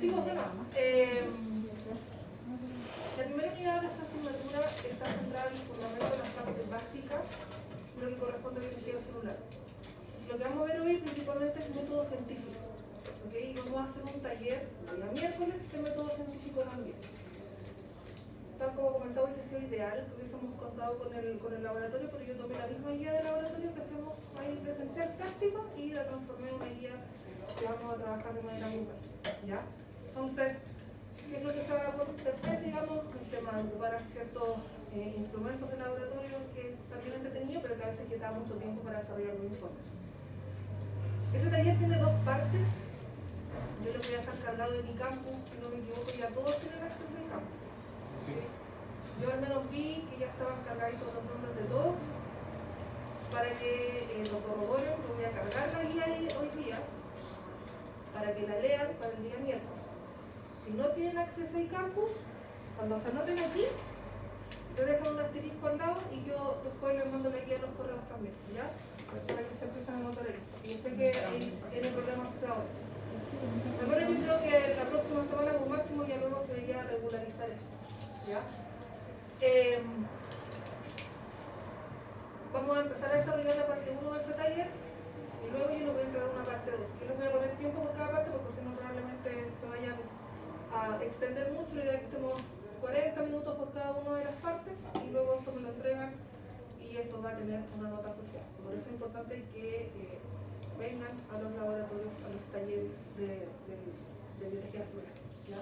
Chicos, bueno, la primera unidad de esta asignatura está centrada en el fundamento de las partes básicas de lo que corresponde a la biología celular. Lo que vamos a ver hoy principalmente es método científico, ¿okay? Y vamos a hacer un taller el día miércoles de método científico también. Tal como comentado, hubiese sido ideal que hubiésemos contado con el laboratorio, porque yo tomé la misma guía de laboratorio que hacemos ahí presencial práctico y la transformé en una guía que vamos a trabajar de manera grupal, ¿ya? Entonces, ¿qué es lo que se va a hacer, digamos? El tema de ocupar ciertos instrumentos de laboratorio que también entretenido, pero que a veces queda mucho tiempo para desarrollar los informes. Ese taller tiene dos partes. Yo les voy a estar cargado de mi campus, si no me equivoco, ya todos tienen acceso a mi campus. Sí. Yo al menos vi que ya estaban cargaditos los nombres de todos. Para que lo corroboren, lo voy a cargar la guía hoy día, para que la lean para el día miércoles. Si no tienen acceso a campus, cuando se anoten aquí, le dejan un asterisco al lado y yo después les mando la guía a los correos también, ¿ya? Para que se empiecen a anotar ahí. Y yo sé que hay problemas asociados a eso. Bueno, yo creo que la próxima semana como máximo ya luego se debería regularizar esto, ¿ya? Vamos a empezar a desarrollar la parte 1 de ese taller y luego yo les voy a entregar una parte 2. Yo les voy a poner tiempo por cada parte porque si no probablemente se vayan a extender mucho. La idea es que estemos 40 minutos por cada una de las partes y luego eso me lo entregan y eso va a tener una nota social. Por eso es importante que vengan a los laboratorios, a los talleres de biología celular, ¿ya?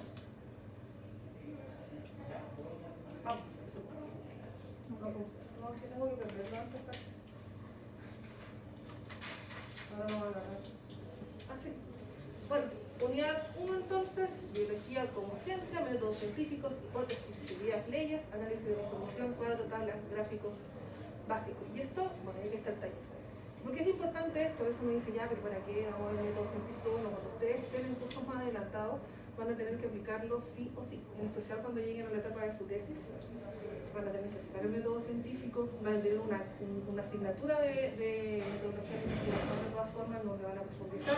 Vamos, no, que tengo que perderlo antes. Ahora vamos a agarrar. Así. Bueno, unidad 1 entonces, biología como ciencia, métodos científicos, hipótesis, teorías, leyes, análisis de la información, cuadros, tablas, gráficos básicos. Y esto, bueno, ahí está el taller. ¿Por qué es importante esto? Eso me dice ya, pero ¿para qué vamos a ver método científico? Bueno, cuando ustedes estén en cursos más adelantados, van a tener que aplicarlo sí o sí, en especial cuando lleguen a la etapa de su tesis. Van a tener que aplicar el método científico, van a tener una asignatura de metodología de investigación de todas formas, donde van a profundizar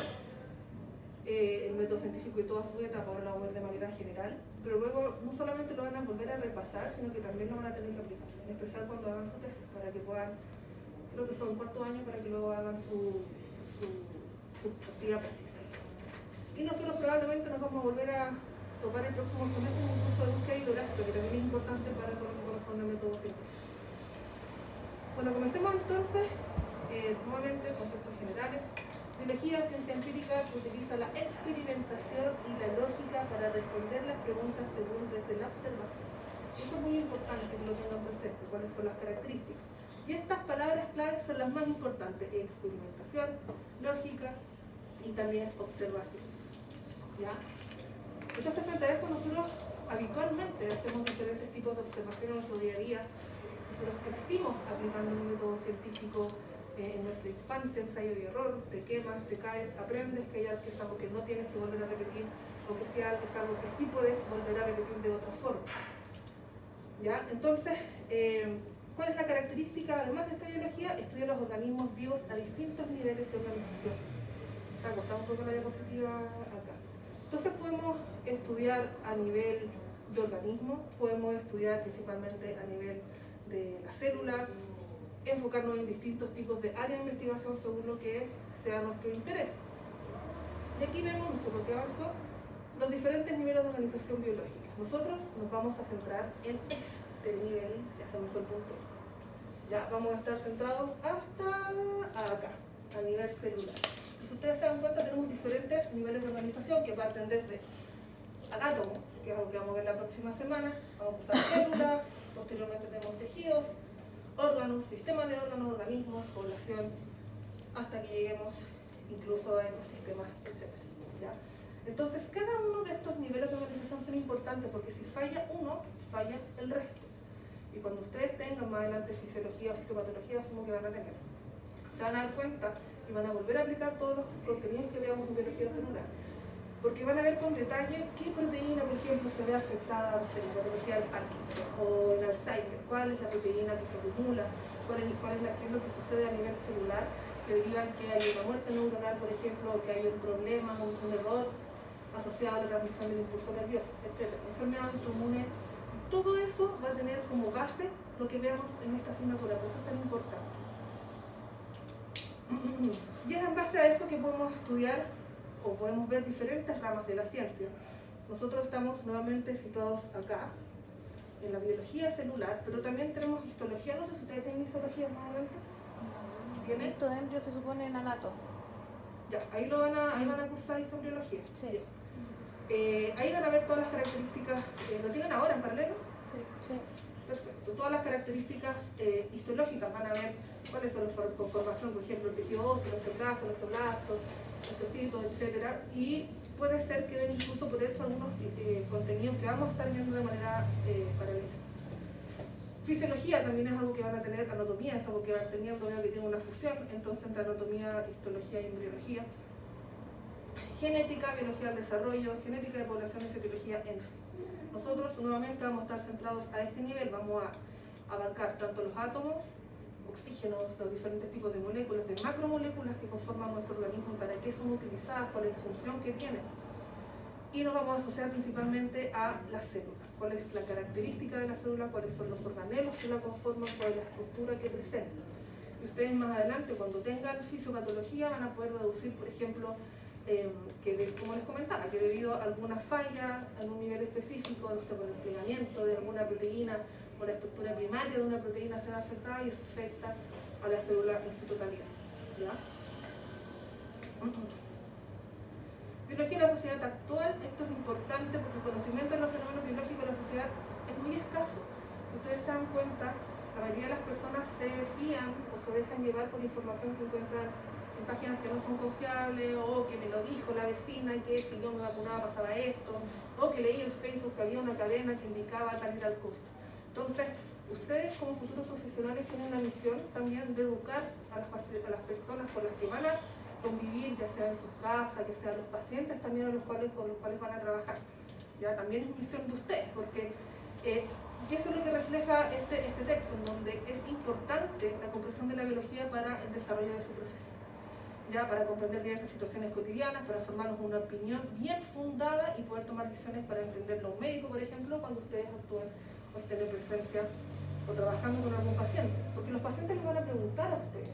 el método científico y toda su etapa, ahora lo vamos a ver de manera general, pero luego no solamente lo van a volver a repasar, sino que también lo van a tener que aplicar, en especial cuando hagan su tesis, para que puedan, creo que son cuarto año, para que luego hagan su actividad práctica. Y nosotros probablemente nos vamos a volver a topar el próximo semestre en un curso de búsqueda hidrográfica, que también es importante para todo lo que corresponde al método científico. Bueno, comencemos entonces, nuevamente, conceptos generales. Biología, ciencia empírica que utiliza la experimentación y la lógica para responder las preguntas según desde la observación. Eso es muy importante que lo tengan presente, cuáles son las características. Y estas palabras claves son las más importantes: experimentación, lógica y también observación, ¿ya? Entonces, frente a eso, nosotros habitualmente hacemos diferentes tipos de observación en nuestro día a día. Nosotros crecimos aplicando un método científico en nuestra infancia, ensayo y error, te quemas, te caes, aprendes que es algo que no tienes que volver a repetir, o que sea, es algo que sí puedes volver a repetir de otra forma, ¿ya? Entonces, ¿cuál es la característica, además de esta biología? Estudia los organismos vivos a distintos niveles de organización. Está un poco la diapositiva acá. Entonces podemos estudiar a nivel de organismo, podemos estudiar principalmente a nivel de la célula, enfocarnos en distintos tipos de áreas de investigación según lo que sea nuestro interés. Y aquí vemos, no sé por qué avanzó, los diferentes niveles de organización biológica. Nosotros nos vamos a centrar en este nivel, ya se me fue el punto. Ya vamos a estar centrados hasta acá, a nivel celular. Y si ustedes se dan cuenta, tenemos diferentes niveles de organización que parten desde al átomo, que es algo que vamos a ver la próxima semana. Vamos a usar células, posteriormente tenemos tejidos, órganos, sistemas de órganos, organismos, población, hasta que lleguemos incluso a ecosistemas, etc. ¿Ya? Entonces, cada uno de estos niveles de organización son importantes porque si falla uno, falla el resto. Y cuando ustedes tengan más adelante fisiología o fisiopatología, asumo que van a tener, se van a dar cuenta y van a volver a aplicar todos los contenidos que veamos en biología celular. Porque van a ver con detalle qué proteína, por ejemplo, se ve afectada, no sé, en la patología del Parkinson o en Alzheimer, cuál es la proteína que se acumula, qué es lo que sucede a nivel celular, que derivan que hay una muerte neuronal, por ejemplo, o que hay un problema, un error asociado a la transmisión del impulso nervioso, etc. Enfermedad autoinmune, todo eso va a tener como base lo que veamos en esta asignatura, por eso es tan importante. Y es en base a eso que podemos estudiar o podemos ver diferentes ramas de la ciencia. Nosotros estamos nuevamente situados acá, en la biología celular, pero también tenemos histología. No sé si ustedes tienen histología más adelante. ¿Tienen? Esto de embrios se supone en anato. Ya, ahí van a cursar histobiología. Sí. Ahí van a ver todas las características, ¿lo tienen ahora en paralelo? Sí. Perfecto. Todas las características histológicas van a ver cuáles son las conformaciones, por ejemplo, el tejido óseo, los osteoblastos, los osteoblastos, los tecitos, etc. Y puede ser que den incluso por hecho algunos contenidos que vamos a estar viendo de manera paralela. Fisiología también es algo que van a tener, anatomía es algo que van teniendo, veo que tiene una fusión, entonces entre anatomía, histología y embriología. Genética, biología del desarrollo, genética de población y citología en sí. Nosotros nuevamente vamos a estar centrados a este nivel, vamos a abarcar tanto los átomos, oxígenos, los diferentes tipos de moléculas, de macromoléculas que conforman nuestro organismo y para qué son utilizadas, cuál es la función que tienen. Y nos vamos a asociar principalmente a las células, cuál es la característica de la célula, cuáles son los organelos que la conforman, cuál es la estructura que presenta. Y ustedes más adelante, cuando tengan fisiopatología, van a poder deducir, por ejemplo, como les comentaba, que debido a alguna falla en un nivel específico, no sé, por el plegamiento de alguna proteína o la estructura primaria de una proteína se va afectada y eso afecta a la célula en su totalidad. ¿Ya? Biología de la sociedad actual, esto es importante porque el conocimiento de los fenómenos biológicos de la sociedad es muy escaso. Si ustedes se dan cuenta, la mayoría de las personas se fían o se dejan llevar por información que encuentran en páginas que no son confiables, o que me lo dijo la vecina que si yo me vacunaba pasaba esto, o que leí en Facebook que había una cadena que indicaba tal y tal cosa. Entonces, ustedes como futuros profesionales tienen la misión también de educar a las personas con las que van a convivir, ya sea en sus casas, ya sea los pacientes también con los cuales van a trabajar. Ya también es misión de ustedes, porque eso es lo que refleja este texto, en donde es importante la comprensión de la biología para el desarrollo de su profesión, ya para comprender diversas situaciones cotidianas, para formarnos una opinión bien fundada y poder tomar decisiones para entender lo médico, por ejemplo, cuando ustedes actúen o estén en presencia o trabajando con algún paciente, porque los pacientes les van a preguntar a ustedes,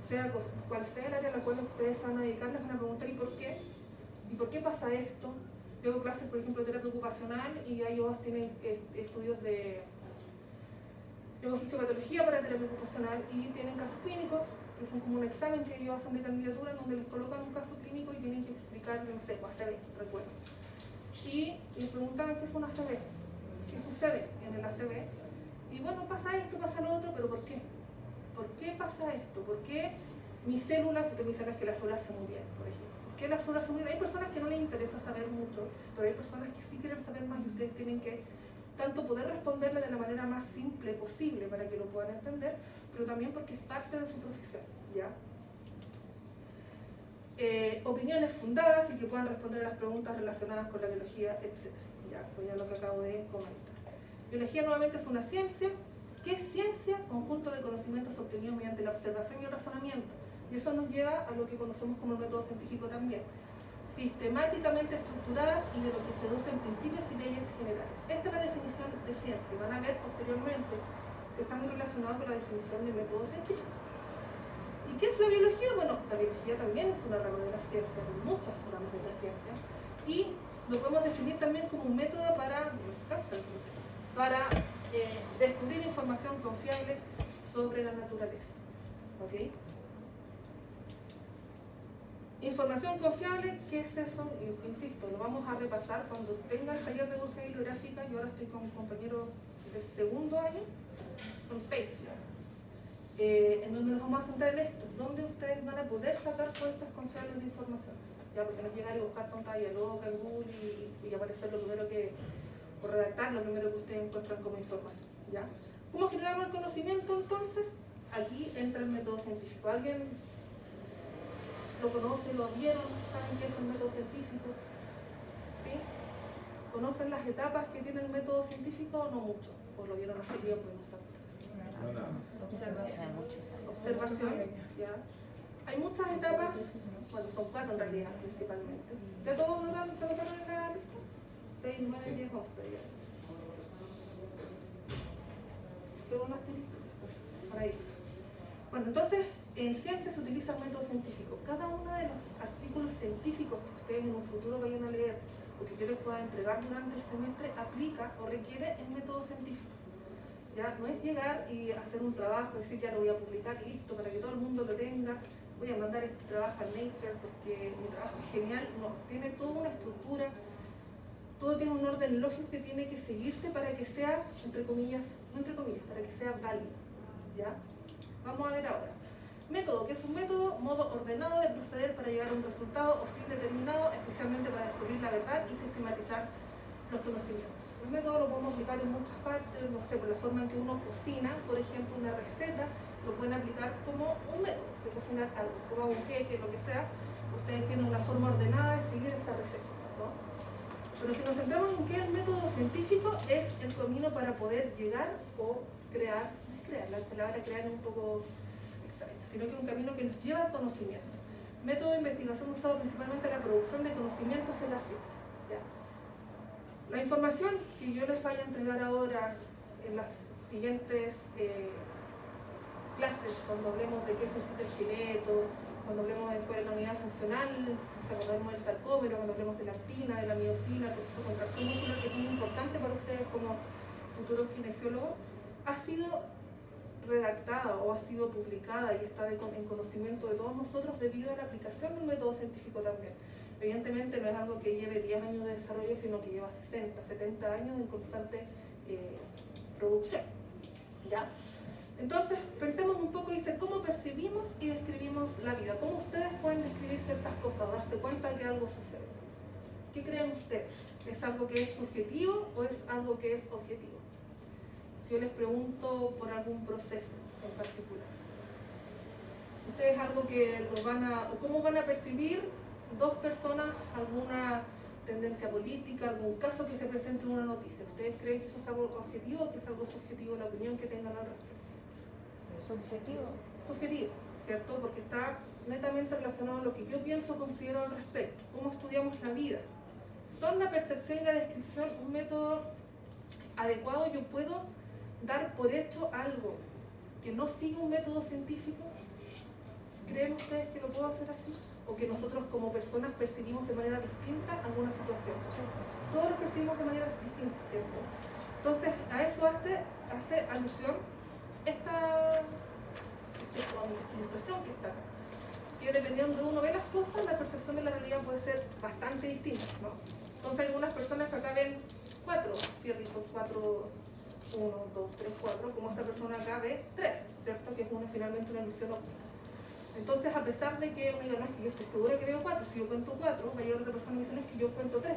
sea cual sea el área a la cual ustedes se van a dedicar, les van a preguntar ¿y por qué? ¿Y por qué pasa esto? Yo hago clases, por ejemplo, de terapia ocupacional y ellos tienen estudios de fisiopatología para terapia ocupacional y tienen casos clínicos, que son como un examen que ellos hacen de candidatura, en donde les colocan un caso clínico y tienen que explicar, no sé, ACV, recuerdo. Y les preguntaban qué es un ACV, qué sucede en el ACV. Y bueno, pasa esto, pasa lo otro, pero ¿por qué? ¿Por qué pasa esto? ¿Por qué mis células, ustedes me dicen que las células se murieron, por ejemplo? ¿Por qué las células se murieron? Hay personas que no les interesa saber mucho, pero hay personas que sí quieren saber más y ustedes tienen que tanto poder responderle de la manera más simple posible para que lo puedan entender, pero también porque es parte de su profesión, ¿ya? Opiniones fundadas y que puedan responder a las preguntas relacionadas con la biología, etc. Ya, eso ya lo que acabo de comentar. Biología nuevamente es una ciencia. ¿Qué es ciencia? Conjunto de conocimientos obtenidos mediante la observación y el razonamiento. Y eso nos lleva a lo que conocemos como el método científico también. Sistemáticamente estructuradas y de lo que se deducen principios y leyes generales. Esta es la definición de ciencia y van a ver posteriormente que está muy relacionado con la definición de método científico. ¿Y qué es la biología? Bueno, la biología también es una rama de la ciencia, hay muchas ramas de la ciencia, y lo podemos definir también como un método para descubrir información confiable sobre la naturaleza. ¿Ok? Información confiable, ¿qué es eso? Insisto, lo vamos a repasar cuando tenga el taller de búsqueda bibliográfica. Yo ahora estoy con un compañero de segundo año, son 6, en donde nos vamos a centrar en esto, donde ustedes van a poder sacar fuentes confiables de información. Ya, porque no es llegar y buscar pantalla loca en Google y aparecer lo primero que, o redactar lo primero que ustedes encuentran como información. ¿Ya? ¿Cómo generamos el conocimiento entonces? Aquí entra el método científico. ¿Alguien lo conoce, lo vieron, saben qué es el método científico? ¿Sí? ¿Conocen las etapas que tiene el método científico o no mucho? ¿O lo vieron hace tiempo y no saben? Observación. Observación, ¿ya? hay muchas etapas, bueno, son 4 en realidad principalmente. ¿Ya todos se notaron en la lista? 6, 9, 10, 11 ya. Según las para ellos. Bueno, entonces, en ciencia se utiliza el método científico. Cada uno de los artículos científicos que ustedes en un futuro vayan a leer o que yo les pueda entregar durante el semestre aplica o requiere el método científico. Ya no es llegar y hacer un trabajo, decir ya lo voy a publicar listo para que todo el mundo lo tenga, voy a mandar este trabajo a Nature porque mi trabajo es genial. No, tiene toda una estructura, todo tiene un orden lógico que tiene que seguirse para que sea, entre comillas, no entre comillas, para que sea válido. ¿Ya? Vamos a ver ahora. Método, que es un método, modo ordenado de proceder para llegar a un resultado o fin determinado, especialmente para descubrir la verdad y sistematizar los conocimientos. El método lo podemos aplicar en muchas partes, no sé, por la forma en que uno cocina, por ejemplo, una receta, lo pueden aplicar como un método de cocinar algo, como un queque, lo que sea. Ustedes tienen una forma ordenada de seguir esa receta, ¿no? Pero si nos centramos en que el método científico es el camino para poder llegar o crear, la palabra crear es un poco extraña, sino que es un camino que nos lleva al conocimiento. Método de investigación usado principalmente en la producción de conocimientos en la ciencia. ¿Ya? La información que yo les vaya a entregar ahora en las siguientes clases, cuando hablemos de qué es el citoesqueleto, cuando hablemos de cuál es la unidad funcional, o sea, cuando hablemos del sarcómero, cuando hablemos de la actina, de la miosina, el proceso de contracción muscular, que es muy importante para ustedes como futuros kinesiólogos, ha sido redactada o ha sido publicada y está en conocimiento de todos nosotros debido a la aplicación del método científico también. Evidentemente no es algo que lleve 10 años de desarrollo, sino que lleva 60, 70 años en constante producción. ¿Ya? Entonces, pensemos un poco y dice, ¿cómo percibimos y describimos la vida? ¿Cómo ustedes pueden describir ciertas cosas o darse cuenta de que algo sucede? ¿Qué creen ustedes? ¿Es algo que es subjetivo o es algo que es objetivo? Si yo les pregunto por algún proceso en particular, ¿ustedes algo que lo van a, o cómo van a percibir dos personas alguna tendencia política, algún caso que se presente en una noticia? ¿Ustedes creen que eso es algo objetivo o que es algo subjetivo, la opinión que tengan al respecto? Subjetivo. Subjetivo, ¿cierto? Porque está netamente relacionado a lo que yo pienso o considero al respecto. ¿Cómo estudiamos la vida? ¿Son la percepción y la descripción un método adecuado? ¿Yo puedo dar por hecho algo que no siga un método científico? ¿Creen ustedes que lo puedo hacer así? ¿O que nosotros como personas percibimos de manera distinta alguna situación? Todos lo percibimos de manera distinta, ¿cierto? Entonces, a eso hace alusión esta ilustración que está acá. Que dependiendo de uno ve las cosas, la percepción de la realidad puede ser bastante distinta, ¿no? Entonces, hay algunas personas que acá ven 4 fierritos, 4, 1, 2, 3, 4, como esta persona acá ve 3, ¿cierto? Que es finalmente una ilusión óptica. Entonces, a pesar de que uno diga, no, es que yo estoy segura que veo 4, si yo cuento 4, va a llegar otra persona y dice, no, es que yo cuento 3.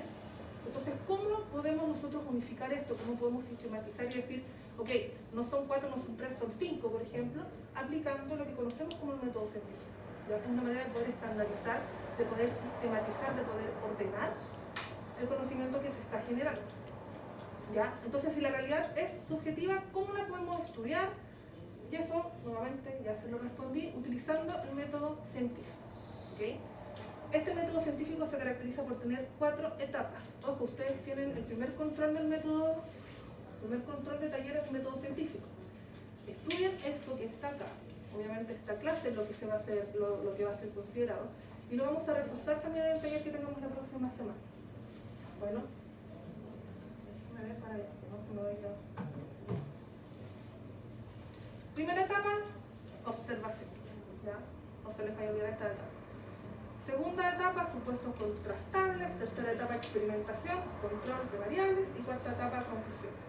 Entonces, ¿cómo podemos nosotros unificar esto? ¿Cómo podemos sistematizar y decir, ok, no son 4, no son 3, son 5, por ejemplo, aplicando lo que conocemos como el método científico? ¿Ya? Es una manera de poder estandarizar, de poder sistematizar, de poder ordenar el conocimiento que se está generando. ¿Ya? Entonces, si la realidad es subjetiva, ¿cómo la podemos estudiar? Y eso, nuevamente, ya se lo respondí, utilizando el método científico. ¿Okay? Este método científico se caracteriza por tener 4 etapas. Ojo, ustedes tienen el primer control del método, el primer control de taller es el método científico. Estudien esto que está acá. Obviamente esta clase es lo que se va a hacer, lo que va a ser considerado. Y lo vamos a reforzar también en el taller que tengamos la próxima semana. Bueno, a ver para allá, si no se me vaya. Primera etapa, observación. ¿Ya? No se les vaya a olvidar esta etapa. Segunda etapa, supuestos contrastables. Tercera etapa, experimentación, control de variables. Y cuarta etapa, conclusiones.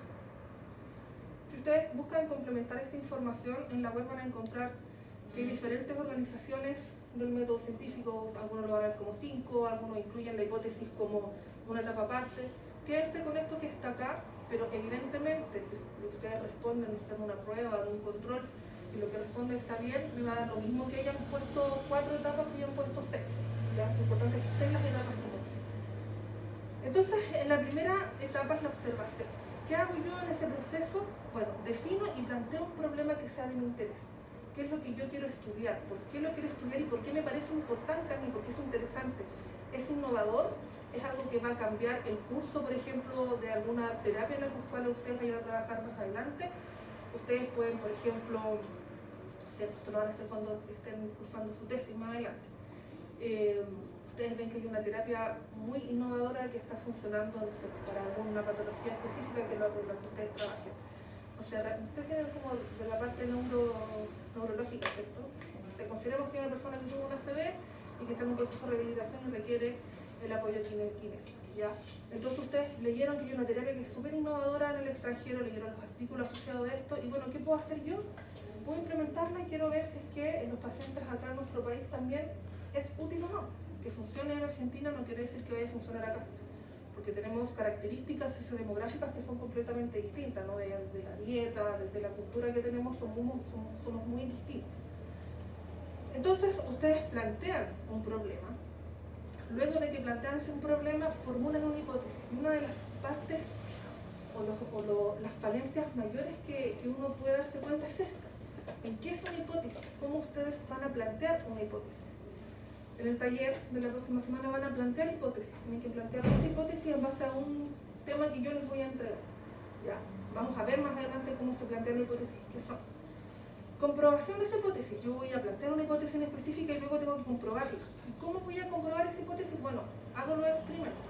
Si ustedes buscan complementar esta información, en la web van a encontrar que hay diferentes organizaciones del método científico. Algunos lo van a ver como 5, algunos incluyen la hipótesis como una etapa aparte. Quédense con esto que está acá, pero evidentemente, si ustedes responden, hacen una prueba, un control, y lo que responde está bien, me va a dar lo mismo que hayan puesto 4 etapas que hayan puesto 6. ¿Ya? Lo importante es que estén las etapas como. Entonces, en la primera etapa es la observación. ¿Qué hago yo en ese proceso? Bueno, defino y planteo un problema que sea de mi interés. qué es lo que yo quiero estudiar, por qué lo quiero estudiar y por qué me parece importante a mí, por qué es interesante, es innovador, es algo que va a cambiar el curso, por ejemplo, de alguna terapia en la cual ustedes vayan a trabajar más adelante. Ustedes pueden, por ejemplo, esto lo van a hacer cuando estén cursando su tesis más adelante. Ustedes ven que hay una terapia muy innovadora que está funcionando, no sé, para alguna patología específica que lo que ustedes trabajen. O sea, ustedes tienen como de la parte neurológica, ¿cierto? O sea, consideremos que hay una persona que tuvo una ACV y que está en un proceso de rehabilitación y requiere el apoyo kinésico, ¿ya? Entonces ustedes leyeron que hay una terapia que es súper innovadora en el extranjero, leyeron los artículos asociados a esto, y bueno, ¿qué puedo hacer yo? Puedo implementarla y quiero ver si es que en los pacientes acá en nuestro país también es útil o no. Que funcione en Argentina no quiere decir que vaya a funcionar acá, porque tenemos características sociodemográficas que son completamente distintas, ¿no? De la dieta, de la cultura que tenemos, somos muy distintos. Entonces ustedes plantean un problema. Luego de que plantean un problema, formulan una hipótesis. Y una de las partes las falencias mayores que uno puede darse cuenta es esta. ¿En qué es una hipótesis? ¿Cómo ustedes van a plantear una hipótesis? En el taller de la próxima semana van a plantear hipótesis. Tienen que plantear dos hipótesis en base a un tema que yo les voy a entregar. ¿Ya? Vamos a ver más adelante cómo se plantean hipótesis, qué son. Comprobación de esa hipótesis. Yo voy a plantear una hipótesis en específica y luego tengo que comprobarla. ¿Y cómo voy a comprobar esa hipótesis? Bueno, hago los experimentos.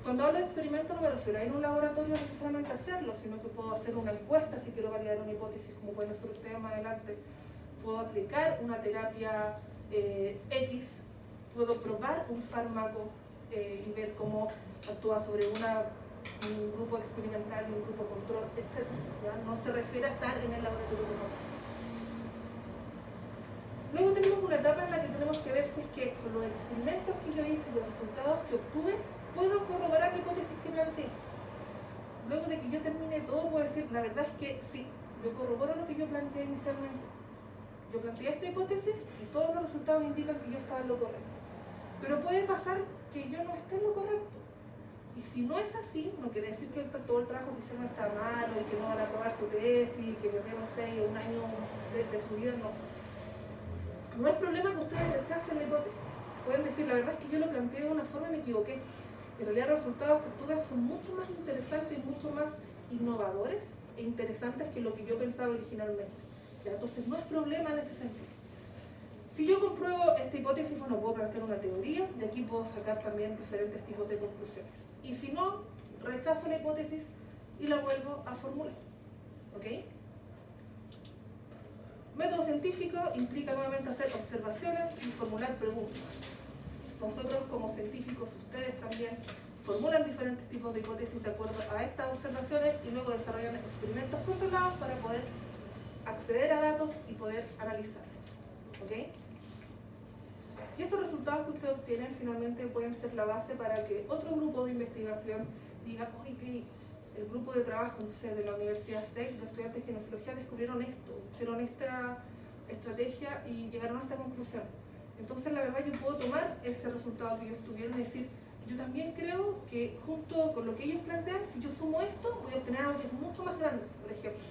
Cuando hablo de experimento no me refiero a ir a un laboratorio necesariamente a hacerlo, sino que puedo hacer una encuesta si quiero validar una hipótesis, como pueden hacer ustedes más adelante. Puedo aplicar una terapia X, puedo probar un fármaco y ver cómo actúa sobre un grupo experimental y un grupo control, etc. ¿Ya? No se refiere a estar en el laboratorio como tal. Luego tenemos una etapa en la que tenemos que ver si es que con los experimentos que yo hice y los resultados que obtuve, puedo corroborar la hipótesis que planteé. Luego de que yo termine todo, puedo decir, la verdad es que sí, yo corroboro lo que yo planteé inicialmente. Yo planteé esta hipótesis y todos los resultados indican que yo estaba en lo correcto. Pero puede pasar que yo no esté en lo correcto. Y si no es así, no quiere decir que todo el trabajo que hicieron está malo y que no van a aprobar su tesis, que perdieron 6 o un año de su vida, no. No es problema que ustedes rechacen la hipótesis. Pueden decir, la verdad es que yo lo planteé de una forma y me equivoqué. En realidad los resultados que obtuve son mucho más interesantes y mucho más innovadores e interesantes que lo que yo pensaba originalmente. ¿Ya? Entonces no es problema en ese sentido. Si yo compruebo esta hipótesis, bueno, puedo plantear una teoría, de aquí puedo sacar también diferentes tipos de conclusiones. Y si no, rechazo la hipótesis y la vuelvo a formular. ¿Ok? Método científico implica nuevamente hacer observaciones y formular preguntas. Nosotros como científicos, ustedes también formulan diferentes tipos de hipótesis de acuerdo a estas observaciones y luego desarrollan experimentos controlados para poder acceder a datos y poder analizarlos. ¿Ok? Y esos resultados que ustedes obtienen finalmente pueden ser la base para que otro grupo de investigación diga, oye, que el grupo de trabajo, no sé, de la Universidad SEC, de estudiantes de kinesiología, descubrieron esto, hicieron esta estrategia y llegaron a esta conclusión. Entonces, la verdad, yo puedo tomar ese resultado que ellos tuvieron y decir, yo también creo que junto con lo que ellos plantean, si yo sumo esto, voy a obtener algo que es mucho más grande, por ejemplo.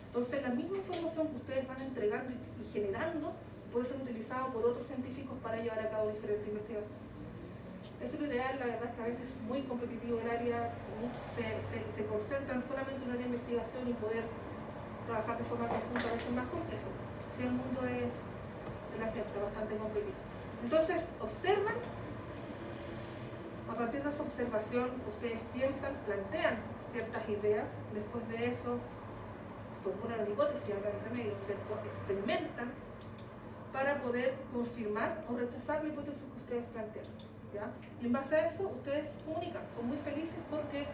Entonces, la misma información que ustedes van entregando y generando puede ser utilizado por otros científicos para llevar a cabo diferentes investigaciones. Eso es lo ideal. La verdad es que a veces es muy competitivo el área, muchos se concentran solamente en un área de investigación y poder trabajar de forma conjunta a veces es más complejo. Si el mundo de la ciencia es bastante competitivo. Entonces, observan, a partir de esa observación ustedes piensan, plantean ciertas ideas, después de eso formulan una hipótesis acá entre medio, ¿cierto? Experimentan para poder confirmar o rechazar la hipótesis que ustedes plantean. ¿Ya? Y en base a eso ustedes comunican, son muy felices porque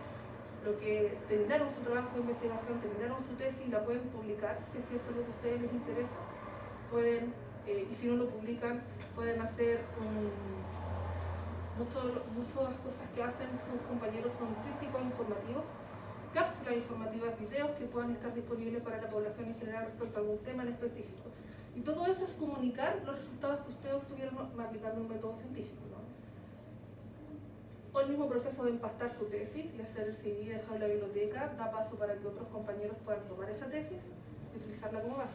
lo que terminaron su trabajo de investigación, terminaron su tesis, la pueden publicar si es que eso es lo que a ustedes les interesa. Pueden, y si no lo publican, pueden hacer muchas cosas que hacen sus compañeros son trípticos informativos, cápsulas informativas, videos que puedan estar disponibles para la población en general respecto a algún tema en específico. Y todo eso es comunicar los resultados que ustedes obtuvieron aplicando un método científico, ¿no? O el mismo proceso de empastar su tesis y hacer el CD y dejarlo en la biblioteca da paso para que otros compañeros puedan tomar esa tesis y utilizarla como base.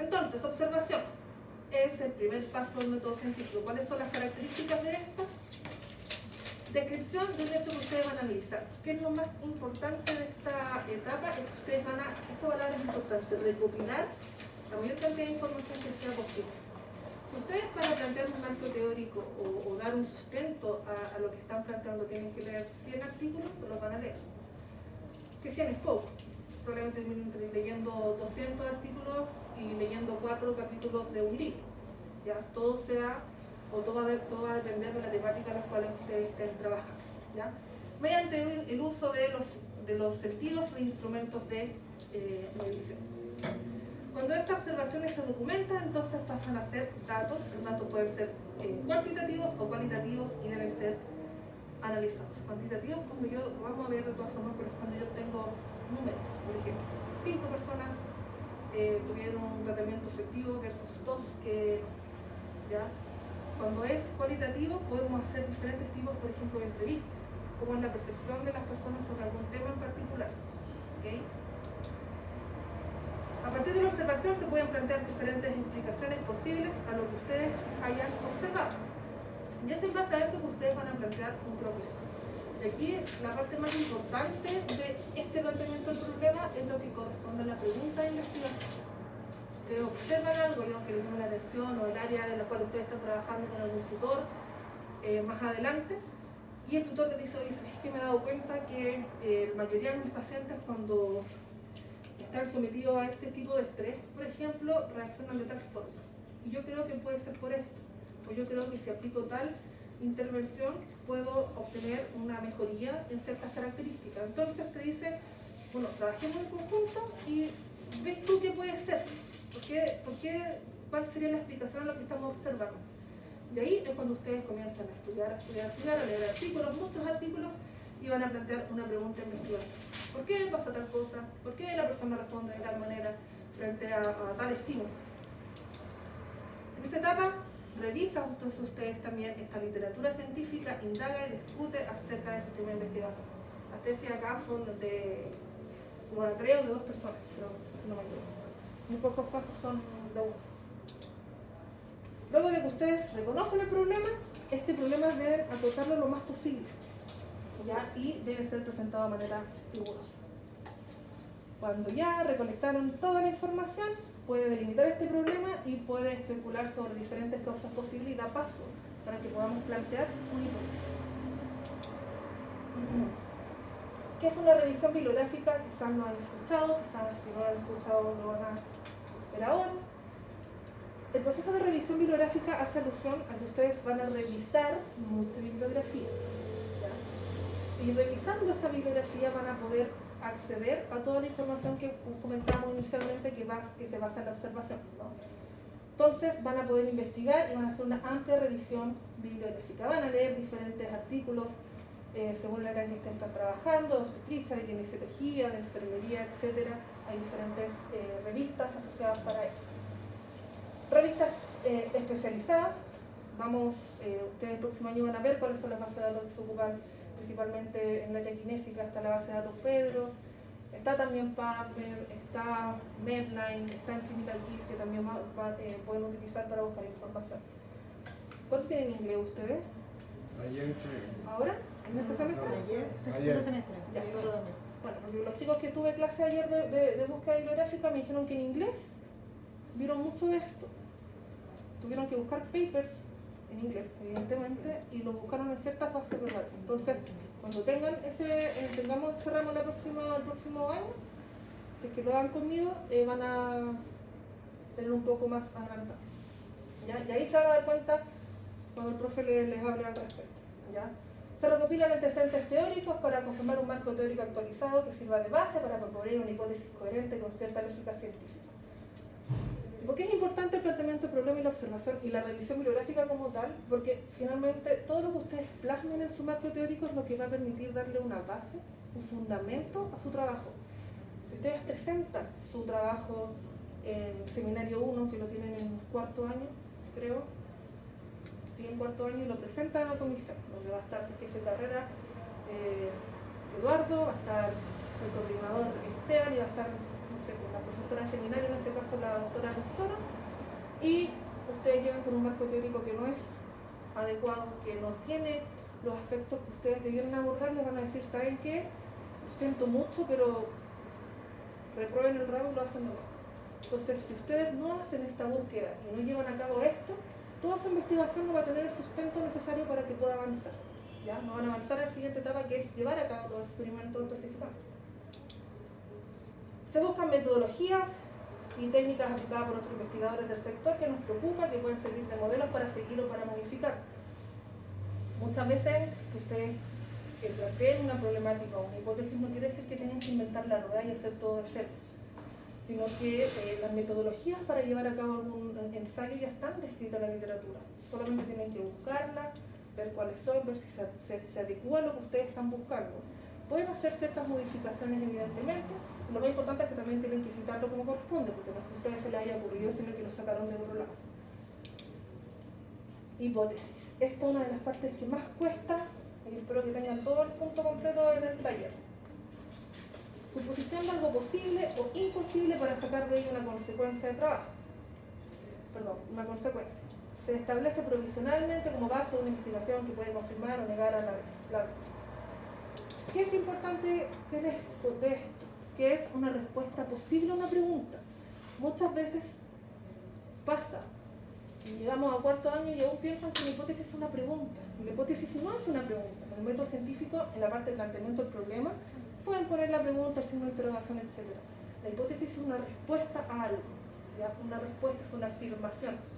Entonces, observación es el primer paso del método científico. ¿Cuáles son las características de esta? Descripción de un hecho que ustedes van a analizar. ¿Qué es lo más importante de esta etapa? Es que ustedes esta palabra es importante, recopilar la mayor cantidad de información que sea posible. Si ustedes para plantear un marco teórico o dar un sustento a lo que están planteando tienen que leer 100 artículos, se los van a leer. Que 100 es poco. Probablemente terminen leyendo 200 artículos y leyendo 4 capítulos de un libro. ¿Ya? Todo va a depender de la temática en la cual ustedes estén trabajando. ¿Ya? Mediante el uso de los sentidos e instrumentos de medición. Cuando estas observaciones se documentan, entonces pasan a ser datos. Los datos pueden ser cuantitativos o cualitativos y deben ser analizados. Cuantitativos, vamos a ver de todas formas, pero es cuando yo tengo números. Por ejemplo, 5 personas tuvieron un tratamiento efectivo versus 2 que, ¿ya? Cuando es cualitativo podemos hacer diferentes tipos, por ejemplo, de entrevistas, como es la percepción de las personas sobre algún tema en particular. ¿Okay? A partir de la observación se pueden plantear diferentes explicaciones posibles a lo que ustedes hayan observado. Y es en base a eso que ustedes van a plantear un proceso. Y aquí la parte más importante de este planteamiento del problema es lo que corresponde a la pregunta de investigación. Ustedes observan algo, algo que les llama la atención o el área en la cual ustedes están trabajando con algún tutor más adelante, y el tutor les dice, oye, es que me he dado cuenta que la mayoría de mis pacientes cuando están sometidos a este tipo de estrés, por ejemplo, reaccionan de tal forma. Y yo creo que puede ser por esto. O yo creo que si aplico tal intervención puedo obtener una mejoría en ciertas características. Entonces te dice, bueno, trabajemos en conjunto y ves tú qué puede ser. ¿Cuál sería la explicación a lo que estamos observando? De ahí es cuando ustedes comienzan a estudiar, a leer artículos, muchos artículos, y van a plantear una pregunta investigativa. ¿Por qué pasa tal cosa? ¿Por qué la persona responde de tal manera frente a tal estímulo? En esta etapa, revisan entonces ustedes también esta literatura científica, indaga y discute acerca de ese tema de investigación. Las tesis acá son de como de 3 o de 2 personas, pero no me equivoco. Muy pocos casos son de 1. Luego de que ustedes reconocen el problema, este problema deben acotarlo lo más posible, ¿ya? Y debe ser presentado de manera rigurosa. Cuando ya recolectaron toda la información, puede delimitar este problema y puede especular sobre diferentes causas posibles y da paso para que podamos plantear una hipótesis. ¿Qué es una revisión bibliográfica? Quizás no han escuchado, quizás si no lo han escuchado lo van a ver ahora. El proceso de revisión bibliográfica hace alusión a que ustedes van a revisar mucha bibliografía, ¿ya? Y revisando esa bibliografía van a poder acceder a toda la información que comentamos inicialmente que se basa en la observación, ¿no? Entonces van a poder investigar y van a hacer una amplia revisión bibliográfica. Van a leer diferentes artículos según el área en que estén trabajando, de obstetricia, de kinesiología, de enfermería, etc. Hay diferentes revistas asociadas para eso. Revistas especializadas. Ustedes el próximo año van a ver cuáles son las bases de datos que se ocupan principalmente en el área kinésica. Está la base de datos Pedro, está también PubMed, está Medline, está en Clinical Keys, que también pueden utilizar para buscar información. ¿Cuánto tienen inglés ustedes? Ayer. ¿Ahora? ¿En este semestre? Ayer. Semestre. Ya. Bueno, porque los chicos que tuve clase ayer de búsqueda bibliográfica me dijeron que en inglés vieron mucho de esto. Tuvieron que buscar papers en inglés, evidentemente, y lo buscaron en ciertas bases de datos. Entonces, cuando tengan cerramos el próximo año, si es que lo hagan conmigo, van a tener un poco más adelantado. ¿Ya? Y ahí se van a dar cuenta cuando el profe les hable al respecto. ¿Ya? Se recopilan antecedentes teóricos para conformar un marco teórico actualizado que sirva de base para proponer una hipótesis coherente con cierta lógica científica. ¿Por qué es importante el planteamiento del problema y la observación y la revisión bibliográfica como tal? Porque finalmente todo lo que ustedes plasmen en su marco teórico es lo que va a permitir darle una base, un fundamento a su trabajo. Si ustedes presentan su trabajo en seminario 1, que lo tienen en 4º año, creo, sí, en 4º año, y lo presentan a la comisión, donde va a estar su jefe de carrera, Eduardo, va a estar el coordinador Esteban, y va a estar, no sé, una profesora de seminario, en este caso la doctora Roxana, y ustedes llegan con un marco teórico que no es adecuado, que no tiene los aspectos que ustedes debieron abordar, les van a decir, ¿saben qué? Lo siento mucho, pero reprueben el ramo y lo hacen mejor. Entonces, si ustedes no hacen esta búsqueda y no llevan a cabo esto, toda su investigación no va a tener el sustento necesario para que pueda avanzar. ¿Ya? No van a avanzar a la siguiente etapa, que es llevar a cabo los experimentos específicos. Se buscan metodologías y técnicas aplicadas por nuestros investigadores del sector que nos preocupa, que pueden servir de modelos para seguir o para modificar. Muchas veces que ustedes planteen una problemática o una hipótesis no quiere decir que tengan que inventar la rueda y hacer todo de cero, sino que las metodologías para llevar a cabo un ensayo ya están descritas en la literatura. Solamente tienen que buscarla, ver cuáles son, ver si se adecúa a lo que ustedes están buscando. Pueden hacer ciertas modificaciones evidentemente, lo más importante es que también tienen que citarlo como corresponde, porque no es que a ustedes se les haya ocurrido, sino que lo sacaron de otro lado. Hipótesis. Esta es una de las partes que más cuesta, y espero que tengan todo el punto completo en el taller. Suposición de algo posible o imposible para sacar de ello una consecuencia de trabajo. Perdón, una consecuencia. Se establece provisionalmente como base de una investigación que puede confirmar o negar a la vez. Claro. ¿Qué es importante de esto? Que es una respuesta posible a una pregunta. Muchas veces pasa, llegamos a cuarto año y aún piensan que la hipótesis es una pregunta. Y la hipótesis no es una pregunta. En el método científico, en la parte de planteamiento del problema, pueden poner la pregunta, el signo de interrogación, etc. La hipótesis es una respuesta a algo. ¿Ya? Una respuesta es una afirmación.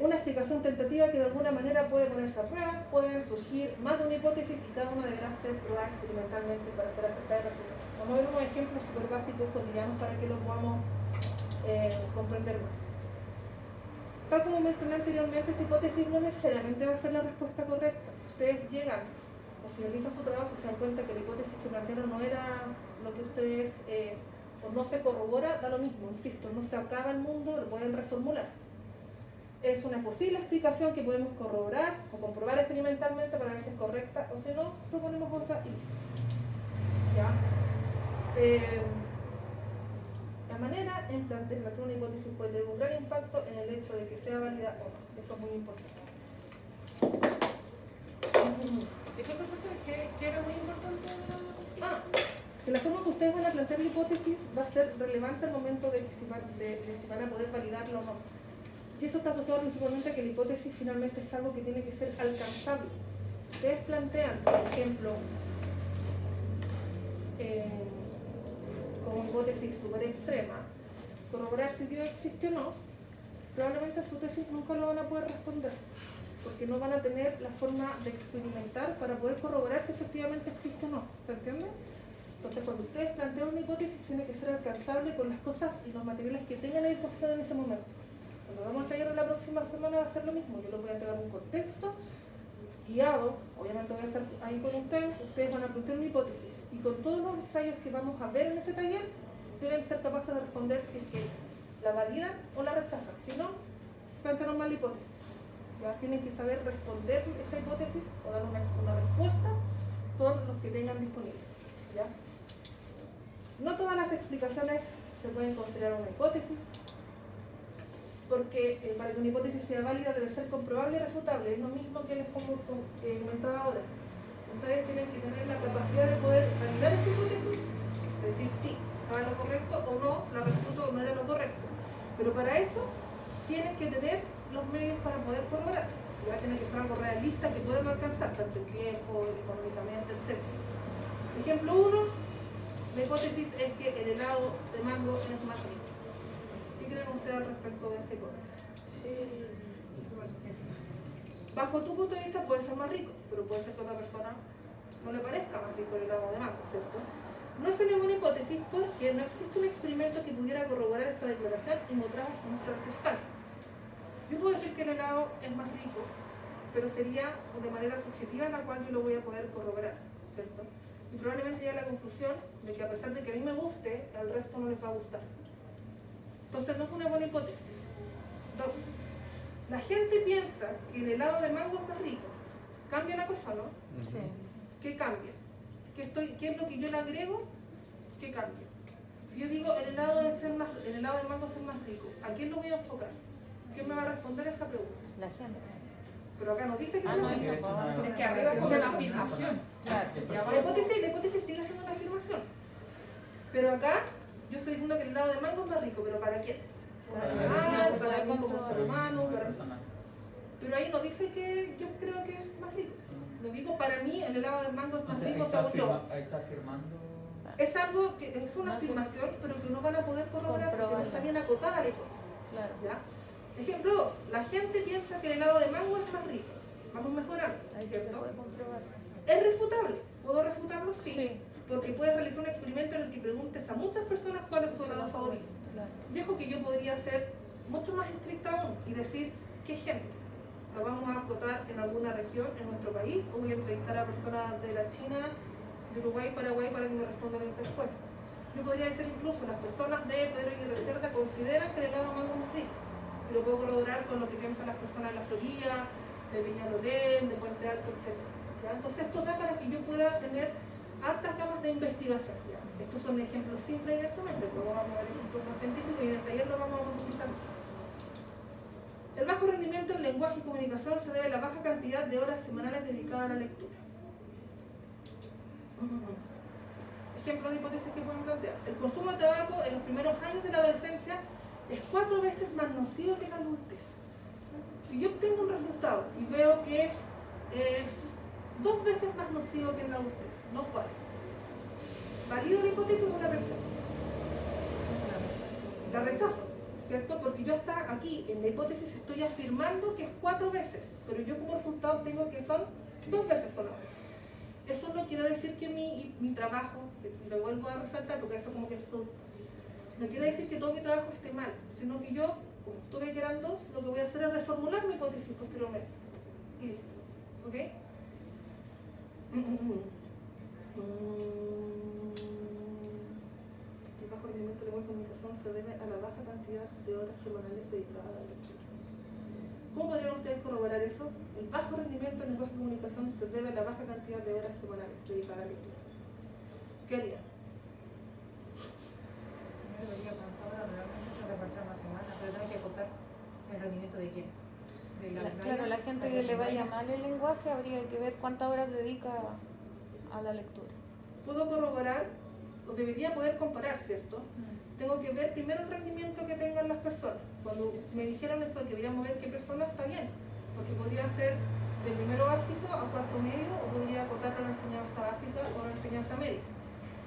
Una explicación tentativa que de alguna manera puede ponerse a prueba, pueden surgir más de una hipótesis y cada una deberá ser probada experimentalmente para ser aceptada y resultados. Vamos a ver unos ejemplos súper básicos cotidianos para que los podamos comprender más. Tal como mencioné anteriormente, esta hipótesis no necesariamente va a ser la respuesta correcta. Si ustedes llegan o finalizan su trabajo y se dan cuenta que la hipótesis que plantearon no era lo que ustedes, o no se corrobora, da lo mismo, insisto, no se acaba el mundo, lo pueden reformular. Es una posible explicación que podemos corroborar o comprobar experimentalmente para ver si es correcta o si no, proponemos otra y listo. ¿Ya? La manera en plantear una hipótesis puede tener un gran impacto en el hecho de que sea válida o no. Eso es muy importante. ¿Eso que era muy importante en la posición? Que la forma que ustedes van a plantear la hipótesis va a ser relevante al momento de que si van a poder validarlo o no. Y eso está asociado principalmente a que la hipótesis finalmente es algo que tiene que ser alcanzable. Ustedes plantean, por ejemplo, como hipótesis súper extrema, corroborar si Dios existe o no, probablemente su tesis nunca lo van a poder responder, porque no van a tener la forma de experimentar para poder corroborar si efectivamente existe o no. ¿Se entiende? Entonces, cuando ustedes plantean una hipótesis, tiene que ser alcanzable con las cosas y los materiales que tengan a disposición en ese momento. Cuando hagamos el taller la próxima semana va a ser lo mismo. Yo les voy a entregar un contexto guiado, obviamente voy a estar ahí con ustedes van a plantear una hipótesis y con todos los ensayos que vamos a ver en ese taller deben ser capaces de responder si es que la validan o la rechazan. Si no, plantearon mal la hipótesis. Ya tienen que saber responder esa hipótesis o dar una respuesta con los que tengan disponibles. ¿Ya? No todas las explicaciones se pueden considerar una hipótesis, porque para que una hipótesis sea válida debe ser comprobable y refutable. Es lo mismo que les comentaba ahora. Ustedes tienen que tener la capacidad de poder validar esa hipótesis, decir sí, estaba en lo correcto o no, la refuto o no era lo correcto. Pero para eso tienen que tener los medios para poder corroborar. Ya tiene que ser algo realista que puedan alcanzar, tanto en tiempo, económicamente, etc. Ejemplo 1, la hipótesis es que el helado de mango es más rico. ¿Qué creen ustedes al respecto de esa hipótesis? Sí. Bajo tu punto de vista puede ser más rico, pero puede ser que a otra persona no le parezca más rico el helado de mango, ¿cierto? No es una buena hipótesis porque no existe un experimento que pudiera corroborar esta declaración y mostrar que es falsa. Yo puedo decir que el helado es más rico, pero sería de manera subjetiva en la cual yo lo voy a poder corroborar, ¿cierto? Y probablemente llegue a la conclusión de que a pesar de que a mí me guste, al resto no les va a gustar. Entonces no es una buena hipótesis. Dos, la gente piensa que el helado de mango es más rico. ¿Cambia la cosa, no? Sí. ¿Qué cambia? ¿Qué es lo que yo le agrego? ¿Qué cambia? Si yo digo el helado de mango es el más rico, ¿a quién lo voy a enfocar? ¿Quién me va a responder esa pregunta? La gente. Pero acá no dice que Ah, no. no, La no, Es que arriba no. dice la afirmación. Claro. Y abajo- hipótesis sigue siendo una afirmación. Pero acá yo estoy diciendo que el helado de mango es más rico, pero ¿para quién? Para el No animal, se para puede mí como comprobar. ser humano, para... personal. Pero ahí no dice que yo creo que es más rico. Lo digo, para mí el helado de mango es más rico según yo. Ahí está afirmando. Es algo que es una No sé. afirmación, pero que no van a poder corroborar porque no está Comprobarla. bien acotada la hipótesis. Claro. ¿Ya? Ejemplo 2. La gente piensa que el helado de mango es más rico. Vamos mejorando, Ahí se ¿cierto? puede comprobar. ¿Es refutable? ¿Puedo refutarlo? Sí. Porque puedes realizar un experimento en el que preguntes a muchas personas cuál es su helado favorito. Claro. Dejo que yo podría ser mucho más estricta aún y decir qué gente. Lo vamos a acotar en alguna región en nuestro país o voy a entrevistar a personas de la China, de Uruguay, Paraguay para que me respondan esta encuesta. Yo podría decir incluso las personas de Pedro y Cerda consideran que el helado de mango es más rico. Y lo puedo corroborar con lo que piensan las personas de La Florida, de Peñalolén, de Puente Alto, etc. ¿Ya? Entonces esto da para que yo pueda tener hartas camas de investigación. ¿Ya? Estos son ejemplos simples directamente, luego vamos a ver ejemplos más científicos y en el taller lo vamos a profundizar. El bajo rendimiento en lenguaje y comunicación se debe a la baja cantidad de horas semanales dedicadas a la lectura. Ejemplos de hipótesis que pueden plantear. El consumo de tabaco en los primeros años de la adolescencia es 4 veces más nocivo que en la adultez. Si yo obtengo un resultado y veo que es 2 veces más nocivo que en la adultez, no 4. ¿Valido la hipótesis o la rechazo? La rechazo, ¿cierto? Porque yo hasta aquí, en la hipótesis, estoy afirmando que es 4 veces, pero yo como resultado tengo que son 2 veces solamente. Eso no quiere decir que mi trabajo, que lo vuelvo a resaltar porque eso como que se sube, no quiere decir que todo mi trabajo esté mal, sino que yo, como tuve que eran 2, lo que voy a hacer es reformular mi hipótesis posteriormente. Y listo. ¿Ok? El bajo rendimiento de lenguaje y comunicación se debe a la baja cantidad de horas semanales dedicadas a la lectura. ¿Cómo podrían ustedes corroborar eso? El bajo rendimiento en lenguaje y comunicación se debe a la baja cantidad de horas semanales dedicadas a la lectura. ¿Qué harían? Yo debería cuántas horas realmente se reparten la semana, pero hay que acotar el rendimiento de quién. De Claro, la gente que le vaya mal el lenguaje habría que ver cuántas horas dedica a la lectura. Puedo corroborar, o debería poder comparar, ¿cierto? Tengo que ver primero el rendimiento que tengan las personas. Cuando me dijeron eso, que deberíamos ver qué persona está bien, porque podría ser de primero básico a cuarto medio, o podría acotar a una enseñanza básica o una enseñanza media.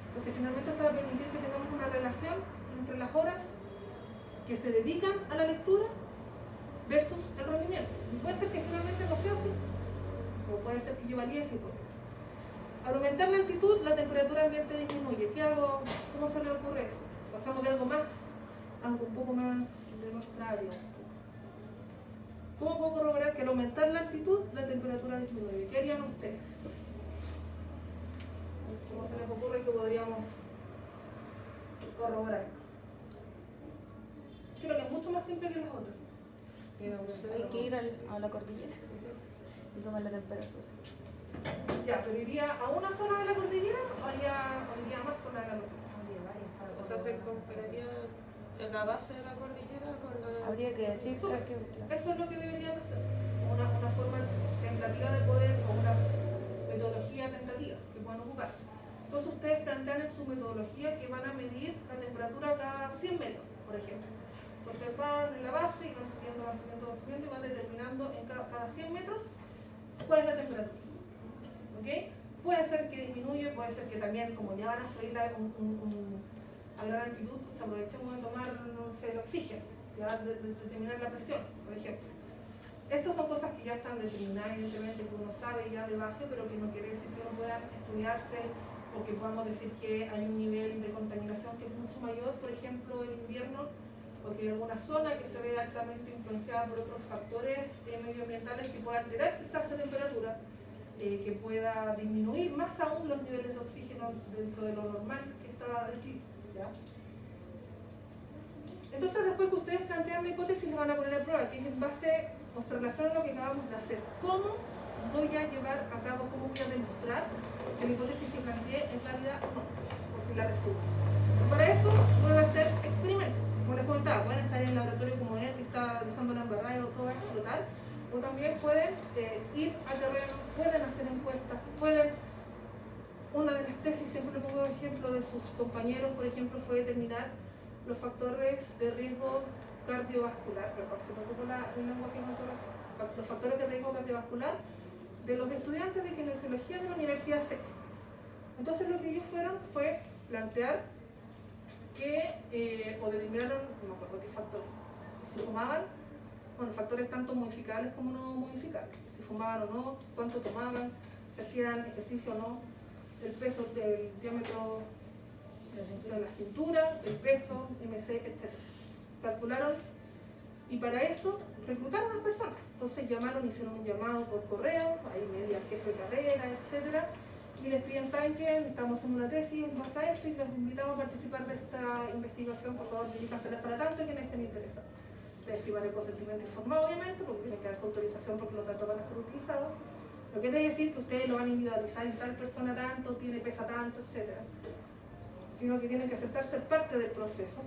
Entonces, finalmente, esto va a permitir que tengamos una relación entre las horas que se dedican a la lectura versus el rendimiento. Y puede ser que finalmente no sea así, o puede ser que yo valide esa hipótesis. Al aumentar la altitud, la temperatura ambiente disminuye. ¿Qué hago? ¿Cómo se le ocurre eso? Pasamos de algo más, algo un poco más de nuestra área. ¿Cómo puedo corroborar que al aumentar la altitud, la temperatura disminuye? ¿Qué harían ustedes? ¿Cómo se les ocurre que podríamos corroborar? Creo que es mucho más simple que las otras. Hay que ir a la cordillera y tomar la temperatura. Ya, pero iría a una zona de la cordillera o iría a más zonas de la cordillera. O sea, se compararía en la base de la cordillera con la... Habría que decir Eso, que eso es lo que deberían hacer. Una forma tentativa de poder, o una metodología tentativa que puedan ocupar. Entonces ustedes plantean en su metodología que van a medir la temperatura cada 100 metros, por ejemplo. Entonces van en la base y van subiendo y van determinando en cada 100 metros cuál es la temperatura. ¿Ok? Puede ser que disminuye, puede ser que también, como ya van a subir a gran altitud, pues aprovechemos de tomar, no sé, el oxígeno, ya de determinar la presión, por ejemplo. Estas son cosas que ya están determinadas, evidentemente, que uno sabe ya de base, pero que no quiere decir que no puedan estudiarse o que podamos decir que hay un nivel de contaminación que es mucho mayor, por ejemplo, en invierno, o que hay alguna zona que se ve altamente influenciada por otros factores medioambientales que pueda alterar quizás la temperatura, que pueda disminuir más aún los niveles de oxígeno dentro de lo normal que está descrito. ¿Ya? Entonces, después que ustedes plantean la hipótesis, le van a poner a prueba, que es en base o se relaciona a lo que acabamos de hacer. ¿Cómo voy a llevar a cabo, cómo voy a demostrar que la hipótesis que planteé es válida o no? O si la refuto. Para eso eso puede hacer experimentos. Como les comentaba, pueden estar en el laboratorio como él, que está dejando la embarrada o todo eso, total. O también pueden ir a terreno, pueden hacer encuestas, pueden... Una de las tesis, siempre le pongo ejemplo de sus compañeros, por ejemplo, fue determinar los factores de riesgo cardiovascular, perdón, se me ocupó el lenguaje ortográfico, los factores de riesgo cardiovascular de los estudiantes de kinesiología de la Universidad SEC. Entonces lo que ellos fueron fue plantear que, o determinaron, no me acuerdo qué factores, si fumaban, bueno, factores tanto modificables como no modificables, si fumaban o no, cuánto tomaban, si hacían ejercicio o no, el peso del diámetro de la cintura, el peso, MC, etc. Calcularon y para eso reclutaron a las personas. Entonces llamaron, hicieron un llamado por correo, ahí media jefe de carrera, etc. Y les piden, ¿saben qué? Estamos en una tesis en base a esto y les invitamos a participar de esta investigación. Por favor, diríjanse a la sala tanto quienes estén interesados. Ustedes firman el consentimiento informado, obviamente, porque tienen que dar su autorización porque los datos van a ser utilizados. Lo que quiere decir que ustedes lo van a individualizar en tal persona tanto, tiene pesa tanto, etc. Sino que tienen que aceptar ser parte del proceso.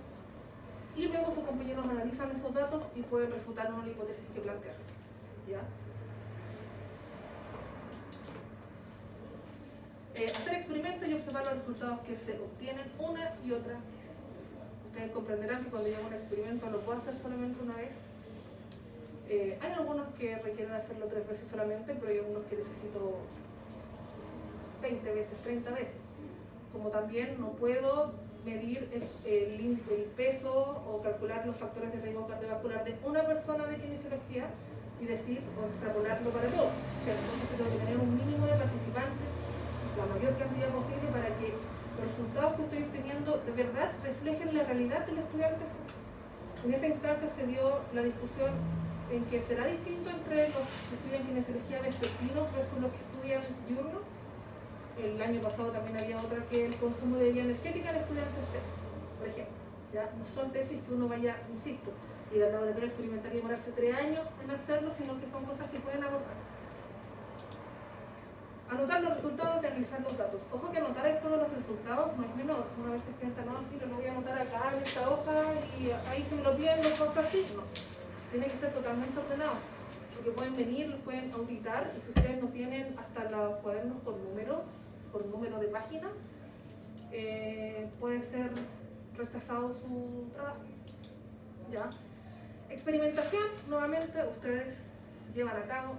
Y luego sus compañeros analizan esos datos y pueden refutar una hipótesis que plantean. ¿Ya? Hacer experimentos y observar los resultados que se obtienen una y otra vez. Ustedes comprenderán que cuando yo hago un experimento lo puedo hacer solamente una vez. Hay algunos que requieren hacerlo 3 veces solamente, pero hay algunos que necesito 20 veces, 30 veces. Como también no puedo medir el peso o calcular los factores de riesgo cardiovascular de una persona de kinesiología y decir o extrapolarlo para todos. Entonces tengo que tener un mínimo de participantes, la mayor cantidad posible, para que los resultados que estoy obteniendo de verdad reflejen la realidad del estudiante. En esa instancia se dio la discusión en que será distinto entre los que estudian kinesiología vespertinos versus los que estudian diurno. El año pasado también había otra que el consumo de bebida energética en estudiantes C, por ejemplo. ¿Ya? No son tesis que uno vaya, insisto, ir al laboratorio experimental y demorarse 3 años en hacerlo, sino que son cosas que pueden abordar. Anotar los resultados y analizar los datos. Ojo que anotar todos los resultados no es menor. Una vez piensa, no, sí, lo voy a anotar acá en esta hoja y ahí se me lo piden los cosas así. No. Tiene que ser totalmente ordenado. Porque pueden venir, los pueden auditar y si ustedes no tienen hasta los cuadernos por número de página, puede ser rechazado su trabajo. ¿Ya? Experimentación, nuevamente ustedes llevan a cabo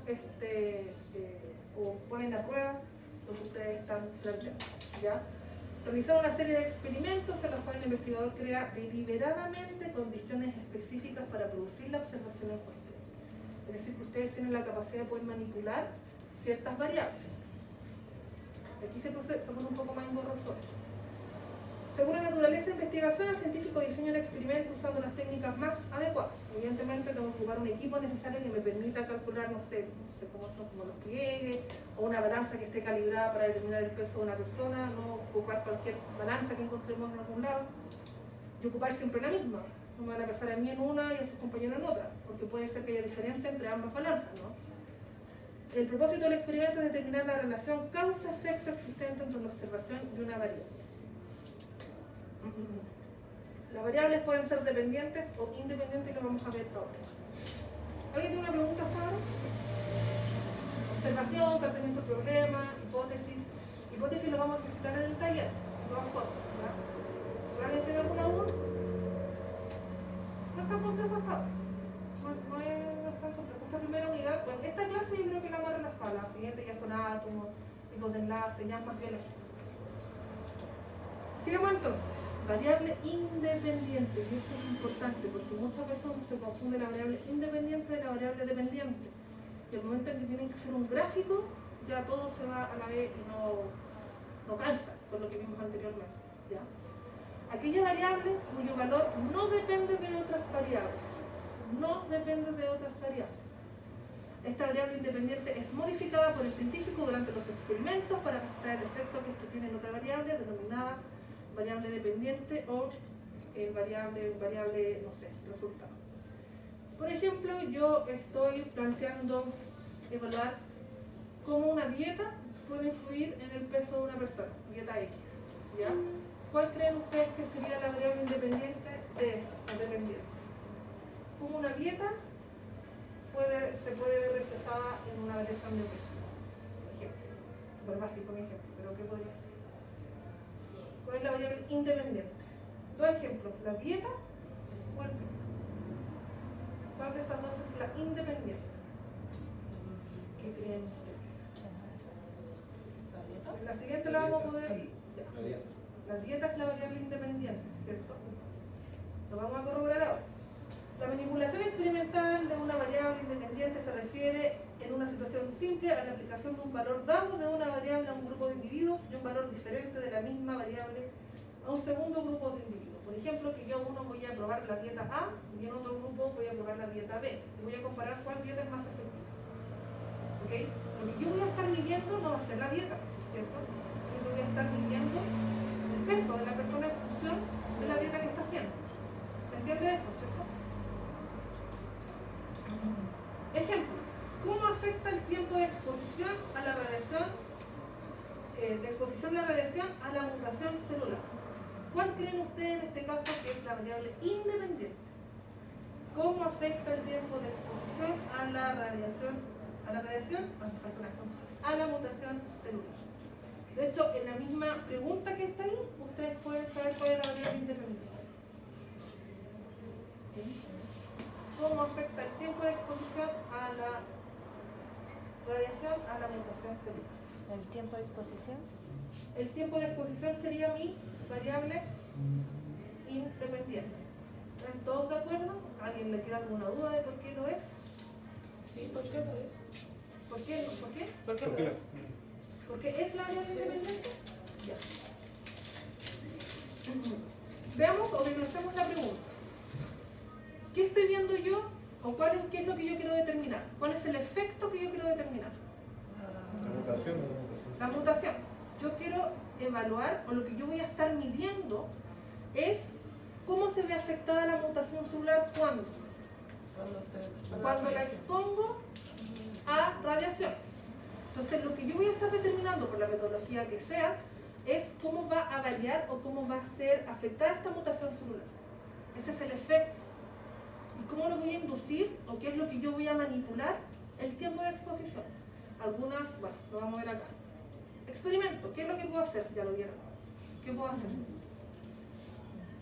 o ponen a prueba lo que ustedes están planteando. ¿Ya? Realizar una serie de experimentos en los cuales el investigador crea deliberadamente condiciones específicas para producir la observación en cuestión. Es decir, que ustedes tienen la capacidad de poder manipular ciertas variables. Aquí se pone un poco más engorroso. Según la naturaleza de investigación, el científico diseña un experimento usando las técnicas más adecuadas. Evidentemente tengo que ocupar un equipo necesario que me permita calcular, no sé cómo son como los pliegues, o una balanza que esté calibrada para determinar el peso de una persona, no ocupar cualquier balanza que encontremos en algún lado, y ocupar siempre la misma. No me van a pesar a mí en una y a sus compañeros en otra, porque puede ser que haya diferencia entre ambas balanzas, ¿no? El propósito del experimento es determinar la relación causa-efecto existente entre una observación y una variable. Las variables pueden ser dependientes o independientes y lo vamos a ver ahora. ¿Alguien tiene una pregunta hasta ahora? Observación, planteamiento de problema, hipótesis. Hipótesis lo vamos a presentar en el taller, de todas formas. ¿Alguien tiene alguna duda? No está complejo hasta ahora. No es tan complejo. Esta primera unidad, pues esta clase yo creo que la más relajada. La siguiente ya son átomos, tipos de enlace, ya más biológico. Sigamos entonces. Variable independiente, y esto es importante porque muchas veces uno se confunde la variable independiente de la variable dependiente. Y el momento en que tienen que hacer un gráfico, ya todo se va a la vez y no calza con lo que vimos anteriormente. ¿Ya? Aquella variable cuyo valor no depende de otras variables. No depende de otras variables. Esta variable independiente es modificada por el científico durante los experimentos para restar el efecto que esto tiene en otra variable denominada variable dependiente o variable, no sé, resultado. Por ejemplo, yo estoy planteando evaluar cómo una dieta puede influir en el peso de una persona, dieta X, ¿ya? ¿Cuál creen ustedes que sería la variable independiente de eso, o dependiente? Como una dieta se puede ver reflejada en una variación de peso, por ejemplo. Súper básico mi ejemplo, pero ¿qué podría ser? ¿Cuál es la variable independiente? Dos ejemplos, la dieta o el peso. ¿Cuál de esas dos es la independiente? ¿Qué creen ustedes? ¿La dieta? En la siguiente la vamos a poder... ya. La dieta. La dieta es la variable independiente, ¿cierto? Lo vamos a corroborar ahora. La manipulación experimental de una variable independiente se refiere en una situación simple a la aplicación de un valor dado de una variable a un grupo de individuos y un valor diferente de la misma variable a un segundo grupo de individuos. Por ejemplo, que yo a uno voy a probar la dieta A y en otro grupo voy a probar la dieta B. Y voy a comparar cuál dieta es más efectiva. ¿Ok? Lo que yo voy a estar midiendo no va a ser la dieta, ¿cierto? Sino que voy a estar midiendo el peso de la persona en función de la dieta que está haciendo. ¿Se entiende eso, cierto? Ejemplo, ¿cómo afecta el tiempo de exposición a la radiación, a la mutación celular? ¿Cuál creen ustedes en este caso que es la variable independiente? ¿Cómo afecta el tiempo de exposición a la radiación, a la mutación celular? De hecho, en la misma pregunta que está ahí, ustedes pueden saber cuál es la variable independiente. ¿Cómo afecta el tiempo de exposición a la radiación, a la mutación celular? ¿El tiempo de exposición? El tiempo de exposición sería mi variable independiente. ¿Están todos de acuerdo? ¿A alguien le queda alguna duda de por qué lo es? Sí, ¿por qué lo es? ¿Por qué? ¿Por qué? ¿Por qué ¿Por lo qué? es? ¿Porque es la variable independiente? Ya. Veamos o desglosemos la pregunta. ¿Qué estoy viendo yo? ¿O qué es lo que yo quiero determinar? ¿Cuál es el efecto que yo quiero determinar? La mutación. La mutación. Yo quiero evaluar, o lo que yo voy a estar midiendo, es cómo se ve afectada la mutación celular cuando la expongo a radiación. Entonces, lo que yo voy a estar determinando por la metodología que sea, es cómo va a variar o cómo va a ser afectada esta mutación celular. Ese es el efecto. ¿Y cómo lo voy a inducir? ¿O qué es lo que yo voy a manipular? El tiempo de exposición. Algunas, bueno, lo vamos a ver acá. Experimento. ¿Qué es lo que puedo hacer? Ya lo vieron. ¿Qué puedo hacer?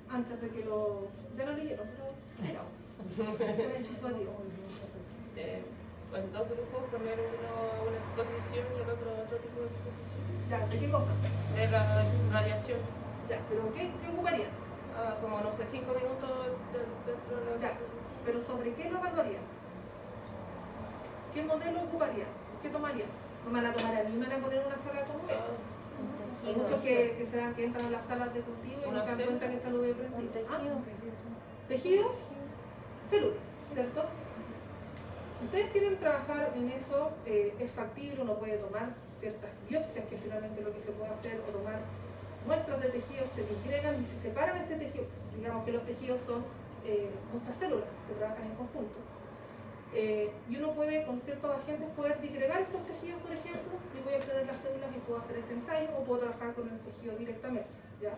Antes de que lo... Ya lo leyeron, pero sigamos. En dos grupos poner uno una exposición y el otro otro tipo de exposición. Ya, ¿de qué cosa? De la radiación. Ya, pero ¿qué ocuparía? Como no sé, 5 minutos dentro de la Ya, exposición. pero ¿sobre qué lo evaluaría? ¿Qué modelo ocuparía? ¿Qué tomaría? ¿No me van a tomar a mí? ¿Me van a poner una sala como esta? Hay muchos que entran a las salas de cultivo y no se dan cuenta que está lo de Un tejido. Tejidos, células, ¿cierto? Si ustedes quieren trabajar en eso, es factible, uno puede tomar ciertas biopsias, que finalmente lo que se puede hacer, o tomar muestras de tejidos, se disgregan y se separan este tejido. Digamos que los tejidos son muchas células que trabajan en conjunto. Y uno puede, con ciertos agentes, poder disgregar estos tejidos, por ejemplo, y voy a obtener las células y puedo hacer este ensayo, o puedo trabajar con el tejido directamente, ¿ya?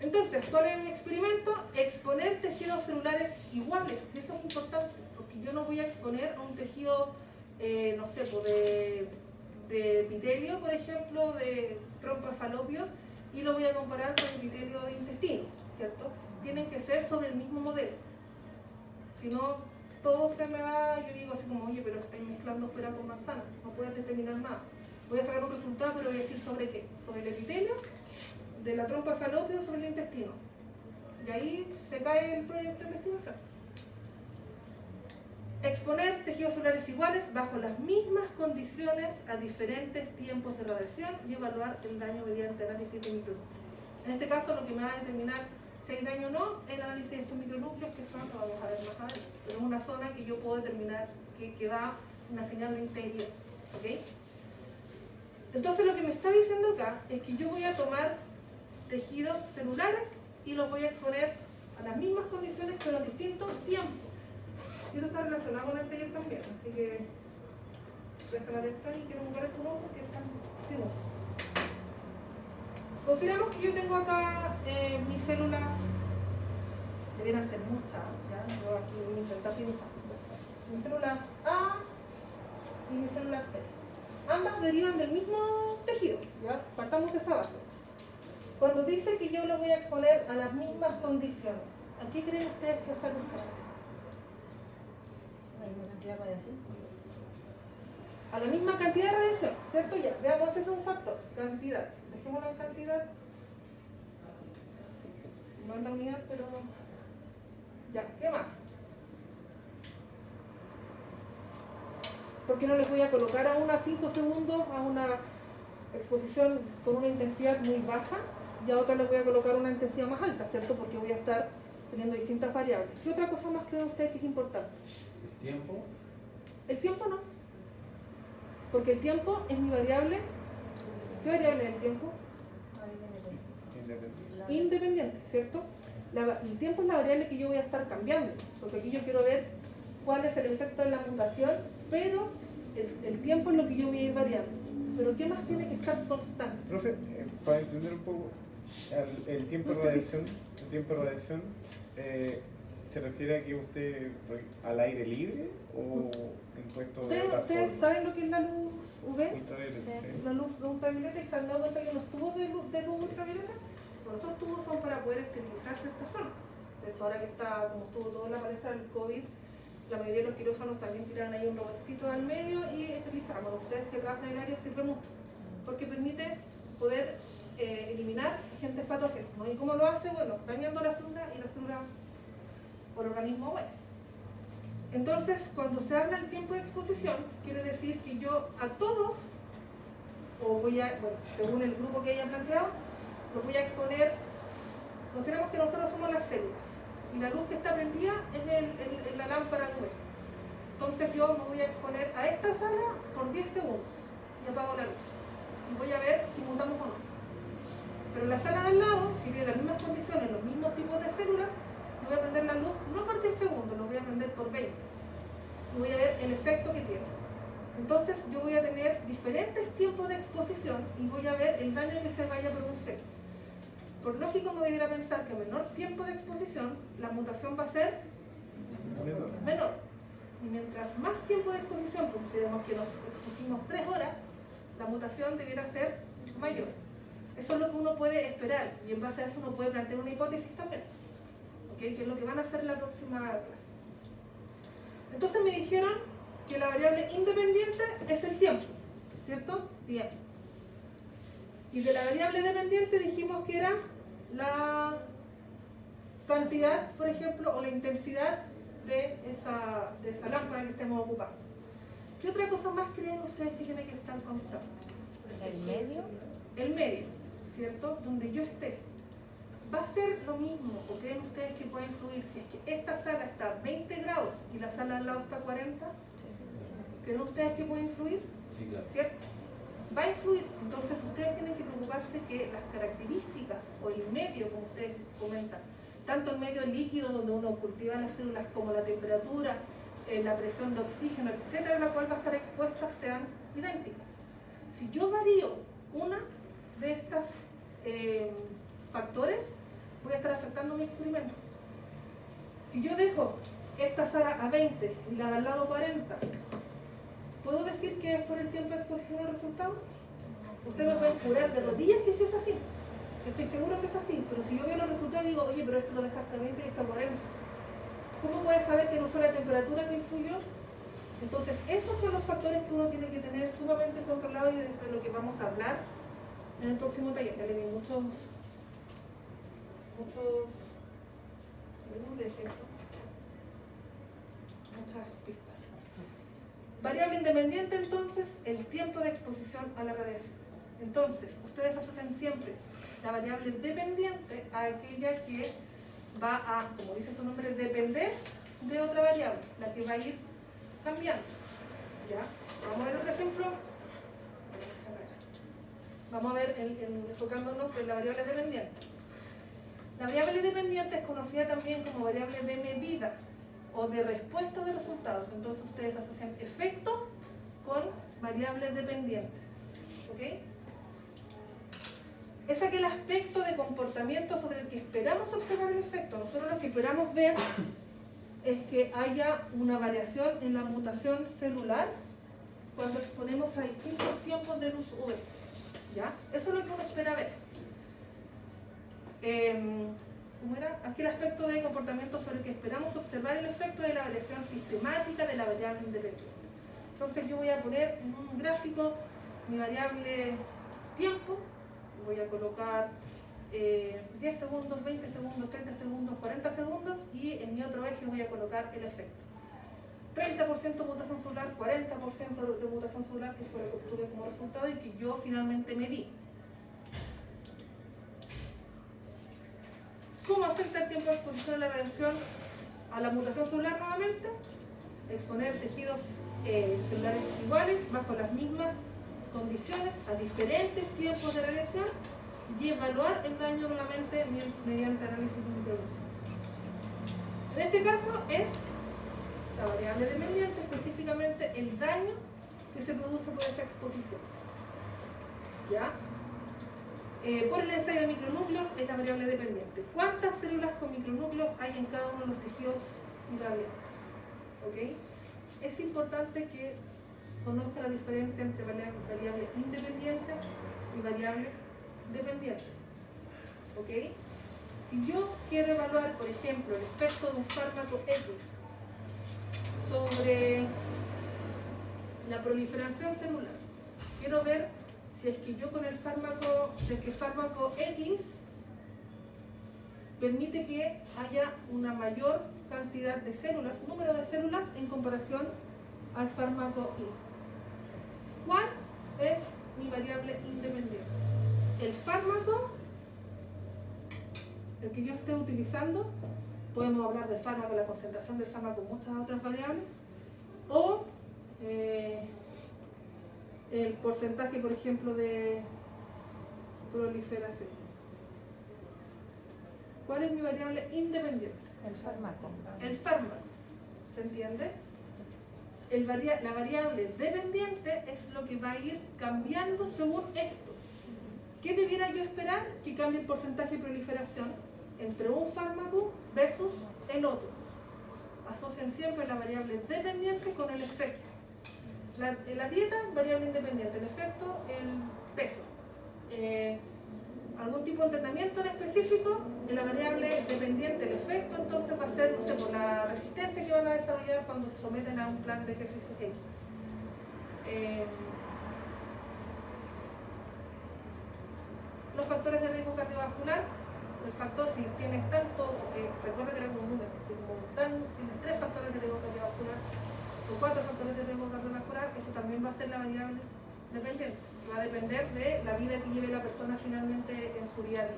Entonces, ¿cuál es mi experimento? Exponer tejidos celulares iguales, y eso es importante, porque yo no voy a exponer a un tejido, no sé, pues de epitelio, por ejemplo, de trompa de falopio, y lo voy a comparar con el epitelio de intestino, ¿cierto? Tienen que ser sobre el mismo modelo. Si no, todo se me va, yo digo así como, oye, pero estáis mezclando pera con manzana, no puedes determinar nada. Voy a sacar un resultado, pero voy a decir sobre qué, sobre el epitelio, de la trompa de falopio, sobre el intestino. Y ahí se cae el proyecto de investigación. Exponer tejidos celulares iguales bajo las mismas condiciones a diferentes tiempos de radiación y evaluar el daño mediante análisis de micronúcleos. En este caso, lo que me va a determinar si hay daño o no, el análisis de estos micronúcleos, que son, lo vamos a ver más adelante. Pero es una zona que yo puedo determinar que da una señal de integridad. ¿Ok? Entonces, lo que me está diciendo acá es que yo voy a tomar tejidos celulares y los voy a exponer a las mismas condiciones, pero en distintos tiempos. Y esto está relacionado con el taller también, así que presten atención y quiero jugar estos ojos que están finosos. Consideramos que yo tengo acá mis células, debieran ser muchas, ¿ya? Yo aquí voy a intentar dibujar. Mis células A y mis células B. Ambas derivan del mismo tejido, ¿ya? Partamos de esa base. Cuando dice que yo lo voy a exponer a las mismas condiciones, ¿a qué creen ustedes que os alusiona? La misma cantidad de radiación. A la misma cantidad de radiación, ¿cierto? Ya, veamos, ese es un factor, cantidad. Dejémoslo en cantidad. No en la unidad, pero... Ya, ¿qué más? ¿Por qué no les voy a colocar a una 5 segundos a una exposición con una intensidad muy baja y a otra les voy a colocar una intensidad más alta, ¿cierto? Porque voy a estar teniendo distintas variables. ¿Qué otra cosa más creen ustedes que es importante? ¿El tiempo? El tiempo no. Porque el tiempo es mi variable. ¿Qué variable es el tiempo? Independiente. Independiente, ¿cierto? El tiempo es la variable que yo voy a estar cambiando, porque aquí yo quiero ver cuál es el efecto de la mutación, pero el tiempo es lo que yo voy a ir variando. Pero ¿qué más tiene que estar constante? Profe, para entender un poco, el tiempo de radiación, ¿se refiere a que usted al aire libre o en puesto de otra ¿Ustedes forma? saben lo que es la luz UV? Ultravioleta, sí. La luz ultravioleta, y se han dado cuenta que los tubos de luz ultravioleta, bueno, esos tubos son para poder esterilizar ciertas zonas. De hecho, ahora que está, como estuvo toda la palestra del COVID, la mayoría de los quirófanos también tiran ahí un robotcito al medio y esterilizan. Bueno, ustedes que trabajan en el área sirve mucho, porque permite poder eliminar agentes patógenos, ¿no? ¿Y cómo lo hace? Bueno, dañando la célula y la célula por organismo bueno. Entonces, cuando se habla del tiempo de exposición, quiere decir que yo a todos, o voy a, bueno, según el grupo que haya planteado, los voy a exponer. Consideramos que nosotros somos las células y la luz que está prendida es la lámpara UV. Entonces yo me voy a exponer a esta sala por 10 segundos y apago la luz. Y voy a ver si mutamos o no. Pero en la sala de al lado, que tiene las mismas condiciones, los mismos tipos de células, yo voy a prender la luz no por 10 segundos, lo voy a prender por 20. Y voy a ver el efecto que tiene. Entonces yo voy a tener diferentes tiempos de exposición y voy a ver el daño que se vaya a producir. Por lógico, uno debiera pensar que a menor tiempo de exposición, la mutación va a ser menor. Y mientras más tiempo de exposición, consideremos que nos expusimos 3 horas, la mutación debiera ser mayor. Eso es lo que uno puede esperar y en base a eso uno puede plantear una hipótesis también, ¿okay? Que es lo que van a hacer en la próxima clase. Entonces me dijeron que la variable independiente es el tiempo, ¿cierto? Tiempo. Y de la variable dependiente dijimos que era la cantidad, por ejemplo, o la intensidad de esa lámpara que estemos ocupando. ¿Qué otra cosa más creen ustedes que tiene que estar constante? ¿El medio? El medio, ¿cierto? Donde yo esté. ¿Va a ser lo mismo o creen ustedes que puede influir si es que esta sala está a 20 grados y la sala al lado está a 40? ¿Creen ustedes que puede influir? Sí, claro. ¿Cierto? Va a influir. Entonces ustedes tienen que preocuparse que las características o el medio, como ustedes comentan, tanto el medio líquido donde uno cultiva las células como la temperatura, la presión de oxígeno, etcétera, a la cual va a estar expuesta, sean idénticas. Si yo varío una de estas factores, voy a estar afectando mi experimento. Si yo dejo esta sala a 20 y la de al lado 40, ¿puedo decir que es por el tiempo de exposición al resultado? Ustedes me pueden jurar de rodillas que sí es así. Estoy seguro que es así, pero si yo veo los resultados y digo, oye, pero esto lo dejaste a 20 y está a 40. ¿Cómo puedes saber que no fue la temperatura que influyó? Entonces, esos son los factores que uno tiene que tener sumamente controlados y de lo que vamos a hablar en el próximo taller. Ya le di muchos ejemplos, muchas pistas. Variable independiente, entonces, el tiempo de exposición a la radiación. Entonces, ustedes asocian siempre la variable dependiente a aquella que va a, como dice su nombre, depender de otra variable, la que va a ir cambiando. ¿Ya? Vamos a ver otro ejemplo. Vamos a ver, enfocándonos en la variable dependiente. La variable dependiente es conocida también como variable de medida o de respuesta de resultados. Entonces ustedes asocian efecto con variable dependiente. ¿Ok? es aquel aspecto de comportamiento sobre el que esperamos observar el efecto. Nosotros lo que esperamos ver es que haya una variación en la mutación celular cuando exponemos a distintos tiempos de luz UV. ¿Ya? Eso es lo que uno espera ver. ¿Cómo era? Aquí el aspecto de comportamiento sobre el que esperamos observar el efecto de la variación sistemática de la variable independiente. Entonces yo voy a poner en un gráfico mi variable tiempo, voy a colocar 10 segundos, 20 segundos, 30 segundos, 40 segundos y en mi otro eje voy a colocar el efecto. 30% mutación celular, 40% de mutación celular, que fue lo que obtuve como resultado y que yo finalmente medí. ¿Cómo afecta el tiempo de exposición a la radiación a la mutación celular nuevamente? Exponer tejidos celulares iguales bajo las mismas condiciones a diferentes tiempos de radiación y evaluar el daño nuevamente mediante análisis de un producto. En este caso es la variable dependiente, específicamente el daño que se produce por esta exposición. ¿Ya? Por el ensayo de micronúcleos es la variable dependiente. ¿Cuántas células con micronúcleos hay en cada uno de los tejidos irradiantes? ¿Ok? Es importante que conozca la diferencia entre variable independiente y variable dependiente. ¿Ok? Si yo quiero evaluar, por ejemplo, el efecto de un fármaco X sobre la proliferación celular, quiero ver si es que yo con el fármaco, si es que el fármaco X permite que haya una mayor cantidad de células, número de células en comparación al fármaco Y. ¿Cuál es mi variable independiente? El fármaco, el que yo esté utilizando, podemos hablar del fármaco, la concentración del fármaco, muchas otras variables, o el porcentaje, por ejemplo, de proliferación. ¿Cuál es mi variable independiente? El fármaco. El fármaco. ¿Se entiende? La variable dependiente es lo que va a ir cambiando según esto. ¿Qué debiera yo esperar? Que cambie el porcentaje de proliferación entre un fármaco versus el otro. Asocian siempre la variable dependiente con el efecto. La dieta, variable independiente, el efecto, el peso. Algún tipo de tratamiento en específico, en la variable dependiente, el efecto, entonces va a ser, no sé, por la resistencia que van a desarrollar cuando se someten a un plan de ejercicio X. Los factores de riesgo cardiovascular, el factor, si tienes tanto, recuerda que era como un número, si tienes 3 factores de riesgo cardiovascular o 4 factores de riesgo cardiovascular, eso también va a ser la variable dependiente. Va a depender de la vida que lleve la persona finalmente en su día a día.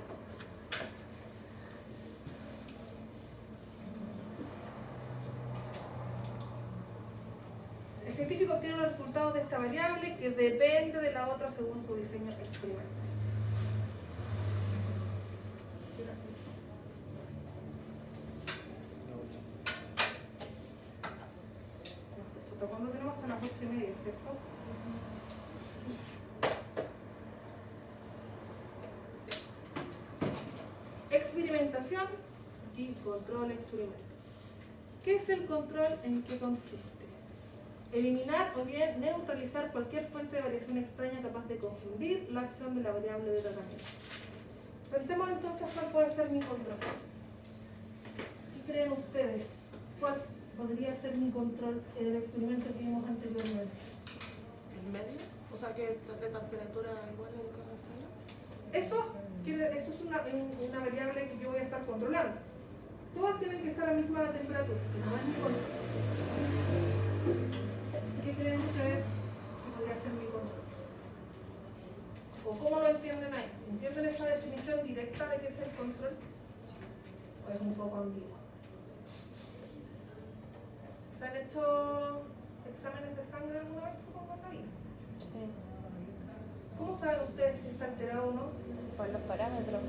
El científico obtiene los resultados de esta variable que depende de la otra según su diseño experimental. ¿Cuándo tenemos? Hasta las 8:30, ¿cierto? Experimentación y control experimental. ¿Qué es el control? ¿En qué consiste? Eliminar o bien neutralizar cualquier fuente de variación extraña capaz de confundir la acción de la variable de tratamiento. Pensemos entonces cuál puede ser mi control. ¿Qué creen ustedes? ¿Cuál podría ser mi control en el experimento que vimos anteriormente? ¿El medio? O sea, que de temperatura igual en cada sala. Eso es una variable que yo voy a estar controlando. Todas tienen que estar a la misma temperatura, pero no es mi control. ¿Qué creen ustedes que podría ser mi control? ¿O cómo lo entienden ahí? ¿Entienden esa definición directa de qué es el control? ¿O es un poco ambiguo? ¿Se han hecho exámenes de sangre alguna vez con cocaína? Sí. ¿Cómo saben ustedes si está alterado o no? Por los parámetros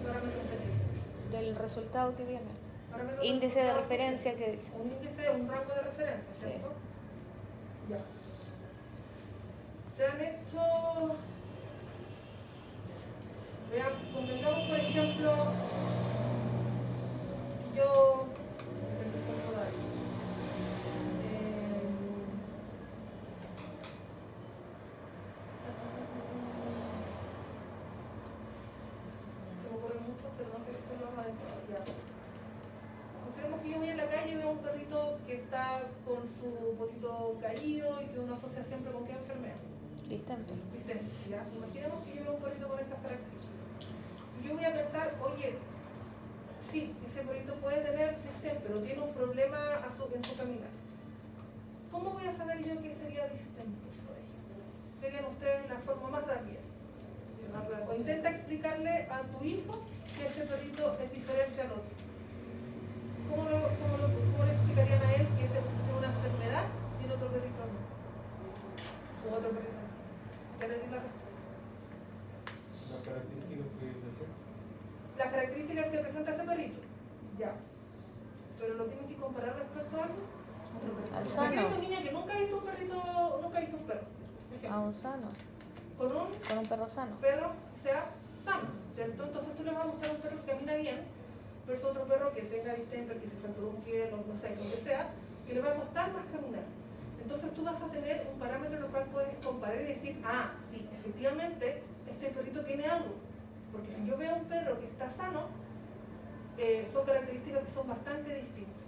Parámetros de qué? del resultado que viene. Parámetros del Índice de resultado. referencia que dice. Un índice, un rango de referencia, ¿cierto? Ya. Se han hecho... Veamos, un poquito caído y que uno asocia siempre con qué enfermedad. Distemper. ¿Viste? Ya, imaginemos que yo veo un perrito con esas características. Yo voy a pensar, oye, sí, ese perrito puede tener distemper, pero tiene un problema en su caminar. ¿Cómo voy a saber yo qué sería distemper, por ejemplo? Digan ustedes la forma más rápida. O intenta explicarle a tu hijo que ese perrito es diferente al otro. ¿Cómo le explicarían a él que ese perrito tiene una enfermedad y el otro perrito no? O otro perrito no. ¿Ya le di la respuesta? Las características que desea. Las características que presenta ese perrito. Ya. Pero lo tienen que comparar respecto a algo. Al Porque sano. es un niño que nunca ha visto un perrito, nunca ha visto un perro. por ejemplo. A un sano. Con un Con un perro sano. perro que sea sano, ¿cierto? Entonces tú le vas a mostrar un perro que camina bien, versus otro perro que tenga distemper, que se fracturó un pie, no sé, lo que sea, que le va a costar más caminar. Entonces tú vas a tener un parámetro en el cual puedes comparar y decir, ah, sí, efectivamente, este perrito tiene algo. Porque si yo veo un perro que está sano, son características que son bastante distintas.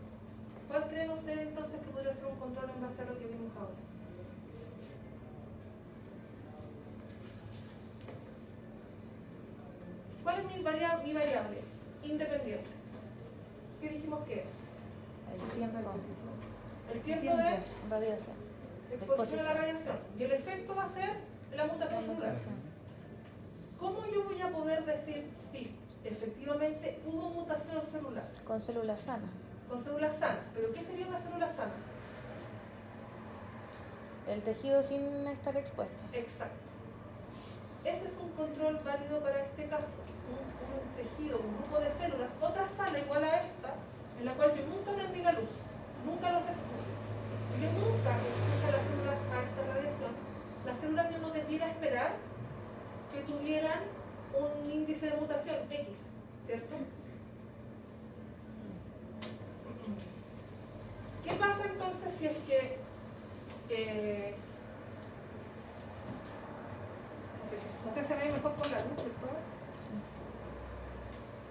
¿Cuál creen ustedes entonces que podría ser un control en base a lo que vimos ahora? ¿Cuál es mi variable? Independiente. ¿Qué dijimos que era? El tiempo. El tiempo de Radiación. exposición a la radiación. Y el efecto va a ser la mutación celular. ¿Cómo yo voy a poder decir si efectivamente hubo mutación celular? Con células sanas. Con células sanas. ¿Pero qué sería una célula sana? El tejido sin estar expuesto. Exacto. Ese es un control válido para este caso. Un tejido, un grupo de células, otra sala igual a esta, en la cual yo nunca prendí la luz, nunca los expuse. Si yo nunca expuse a las células a esta radiación, las células yo no debiera esperar que tuvieran un índice de mutación X, ¿cierto? ¿Qué pasa entonces si es que no sé si se ve mejor con la luz, ¿cierto?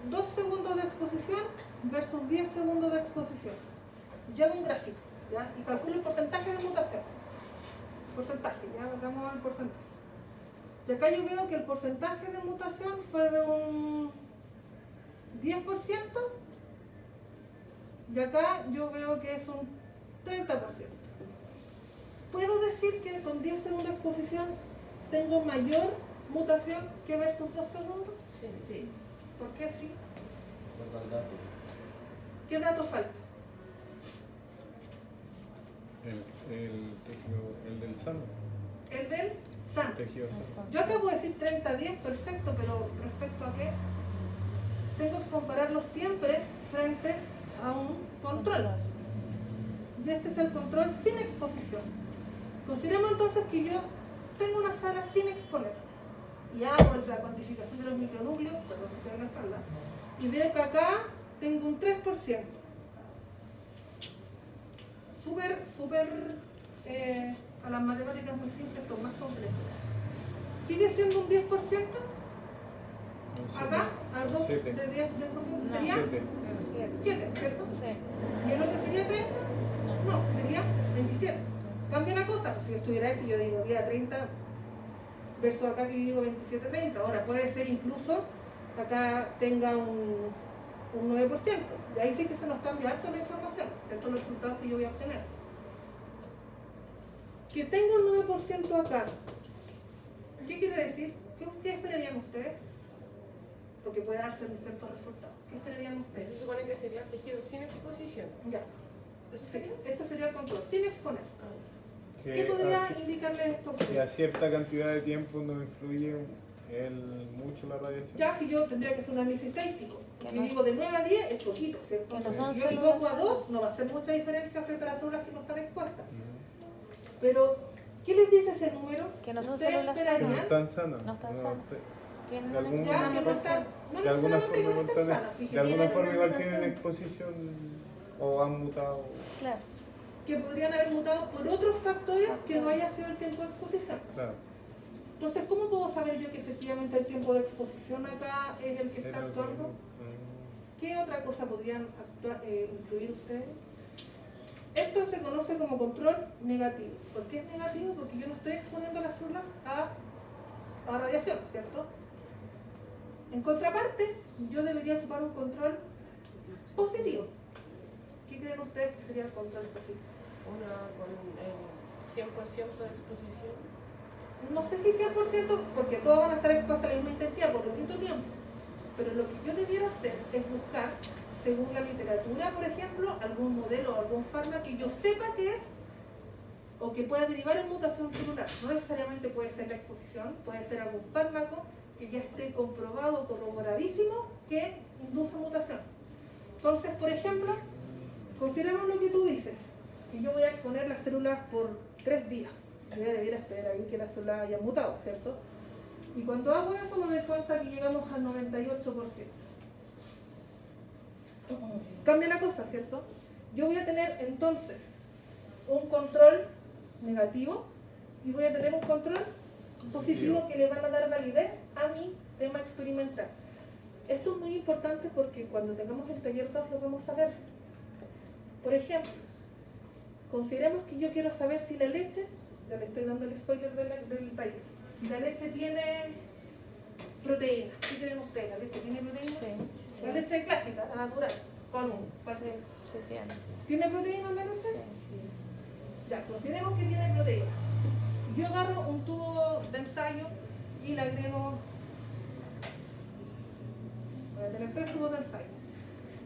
2 segundos de exposición versus 10 segundos de exposición. Yo hago un gráfico, ¿ya? Y calculo el porcentaje de mutación. Porcentaje, ya hagamos el porcentaje. Y acá yo veo que el porcentaje de mutación fue de un 10%. Y acá yo veo que es un 30%. ¿Puedo decir que con 10 segundos de exposición tengo mayor mutación que versus 2 segundos? Sí. ¿Por qué sí? Por el dato. ¿Qué dato falta? El del sano. El del sano. El tejido sano. Yo acabo de decir 30-10, perfecto, pero ¿respecto a qué? Tengo que compararlo siempre frente a un control. Y este es el control sin exposición. Consideremos entonces que yo tengo una sala sin exponer y hago la cuantificación de los micronúcleos, perdón si estoy en la espalda, y veo que acá tengo un 3%. Súper, a las matemáticas muy simples, esto es más complejo. ¿Sigue siendo un 10%? Acá, al 2 de 10%, sería 7, ¿cierto? Sí. ¿Y el otro sería 30? No, sería 27. Cambia la cosa, si yo estuviera esto yo digo día 30 versus acá que digo 27-30. Ahora puede ser incluso acá tenga un 9%. Y ahí sí que se nos cambia harto la información, ¿cierto? Los resultados que yo voy a obtener. Que tenga un 9% acá, ¿qué quiere decir? ¿Qué esperarían ustedes? Porque puede darse ciertos resultados. ¿Qué esperarían ustedes? Se supone que sería tejido sin exposición. Ya. ¿Eso Sí, sería? esto sería el control, sin exponer. Ah, ¿Qué Que podría así- indicarles esto? que a cierta cantidad de tiempo no influye mucho la radiación. Ya si yo tendría que hacer un análisis estadístico. Que Y no- digo de 9 a 10 es poquito, ¿cierto? Que no Entonces, son si yo células pongo a 2 sanas. no va a hacer mucha diferencia frente a las células que no están expuestas. Ujú. Pero, ¿qué les dice ese número? Que no son ¿Ustedes células Que no esperarían? están sanas. No están sanas. Tienen de algún- una Ya, que no mutación. están, no De alguna necesariamente que forma, no igual estén tienen- sanas, de fíjense. alguna Tienen forma una igual mutación. tienen exposición o han mutado. Claro. Que podrían haber mutado por otros factores que no haya sido el tiempo de exposición. Claro. Entonces, ¿cómo puedo saber yo que efectivamente el tiempo de exposición acá es el que está Pero- actuando? ¿Qué otra cosa podrían incluir ustedes? Esto se conoce como control negativo. ¿Por qué es negativo? Porque yo no estoy exponiendo las células a radiación, ¿cierto? En contraparte, yo debería ocupar un control positivo. ¿Qué creen ustedes que sería el control positivo? Una con 100% de exposición. No sé si 100%, porque todos van a estar expuestos a la misma intensidad por distinto tiempo. Pero lo que yo debiera hacer es buscar, según la literatura, por ejemplo, algún modelo o algún fármaco que yo sepa que es o que pueda derivar en mutación celular. No necesariamente puede ser la exposición, puede ser algún fármaco que ya esté comprobado, corroboradísimo, que induce mutación. Entonces, por ejemplo, consideramos lo que tú dices, que yo voy a exponer las células por 3 días. Yo debiera esperar ahí que las células hayan mutado, ¿cierto? Y cuando hago eso me doy cuenta que llegamos al 98%. Cambia la cosa, ¿cierto? Yo voy a tener entonces un control negativo y voy a tener un control positivo que le van a dar validez a mi tema experimental. Esto es muy importante porque cuando tengamos el taller 2 lo vamos a ver. Por ejemplo, consideremos que yo quiero saber si la leche, ya le estoy dando el spoiler del taller, si la leche tiene proteína. ¿Qué creen ustedes? ¿La leche tiene proteína? Sí. La leche clásica, la natural, con un. Sí, tiene. ¿Tiene proteína en la leche? Sí. Ya, consideremos que tiene proteína. Yo agarro un tubo de ensayo y le agrego, voy a tener 3 tubos de ensayo,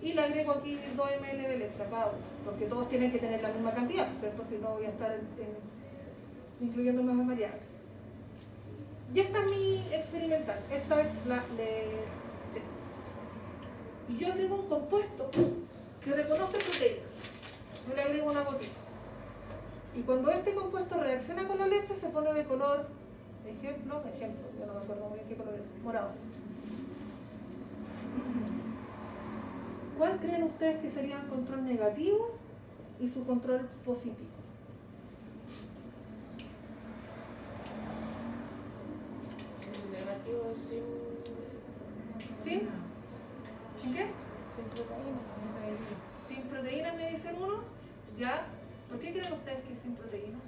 y le agrego aquí 2 ml de leche a cada uno, porque todos tienen que tener la misma cantidad, ¿cierto? Si no voy a estar incluyendo más variables. Y esta es mi experimental, esta es la leche. Y yo agrego un compuesto que reconoce proteína. Yo le agrego una gotita. Y cuando este compuesto reacciona con la leche se pone de color, ejemplo, yo no me acuerdo muy bien qué color es, morado. ¿Cuál creen ustedes que sería el control negativo y su control positivo? Negativo ¿Sin? ¿Sin qué? Sin proteína. Sin proteína me dicen uno, ¿ya? ¿Por qué creen ustedes que es sin proteína?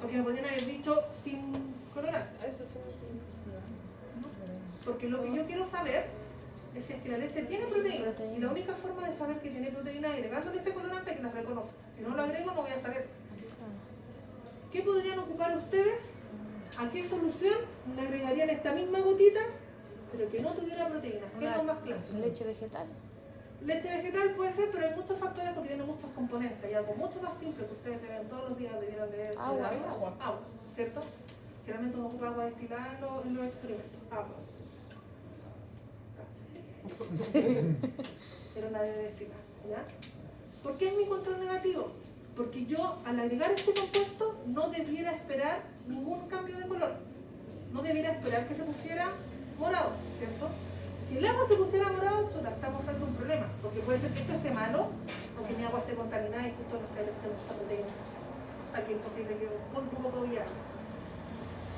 Porque me podrían haber dicho sin colorante. Eso sí. Porque lo que yo quiero saber es si es que la leche tiene proteínas. Y la única forma de saber que tiene proteína es agregándole ese colorante que las reconoce. Si no lo agrego no voy a saber. ¿Qué podrían ocupar ustedes? ¿A qué solución le agregarían esta misma gotita, pero que no tuviera proteínas? ¿Qué es lo más clásico? Leche vegetal. Leche vegetal puede ser, pero hay muchos factores porque tiene muchos componentes. Y algo mucho más simple que ustedes beben todos los días debieran de beber. Agua. Agua, ¿cierto? Generalmente uno ocupa agua destilada en los experimentos. Agua. Pero nadie debe destilar, ¿ya? ¿Por qué es mi control negativo? Porque yo, al agregar este compuesto, no debiera esperar ningún cambio de color. No debiera esperar que se pusiera morado, ¿cierto? Si el agua se pusiera morado, chuta, estamos frente a un problema. Porque puede ser que esto esté malo, o que mi agua esté contaminada y justo no se le eche mucha proteína. O sea, que es posible que un poco viable.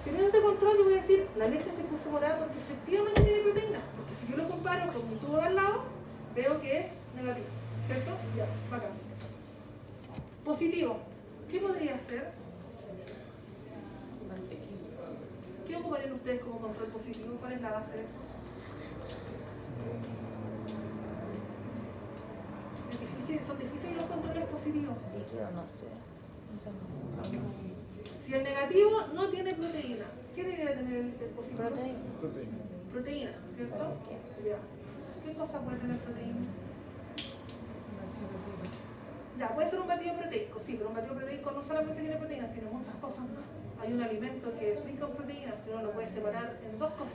Teniendo este control, yo voy a decir, la leche se puso morada porque efectivamente tiene proteínas. Porque si yo lo comparo con mi tubo de al lado, veo que es negativo, ¿cierto? Ya, bacán. Positivo. ¿Qué podría ser? ¿Qué ocuparían ustedes como control positivo? ¿Cuál es la base de eso? Son difíciles los controles positivos. Líquido, no sé. Si el negativo no tiene proteína, ¿qué debería tener el positivo? Proteína. Proteína, ¿cierto? ¿Qué? Ya. ¿Qué cosa puede tener proteína? Ya, puede ser un batido proteico, sí, pero un batido proteico no solamente tiene proteínas, tiene muchas cosas más. Hay un alimento que es rico en proteínas, que uno lo puede separar en 2 cosas,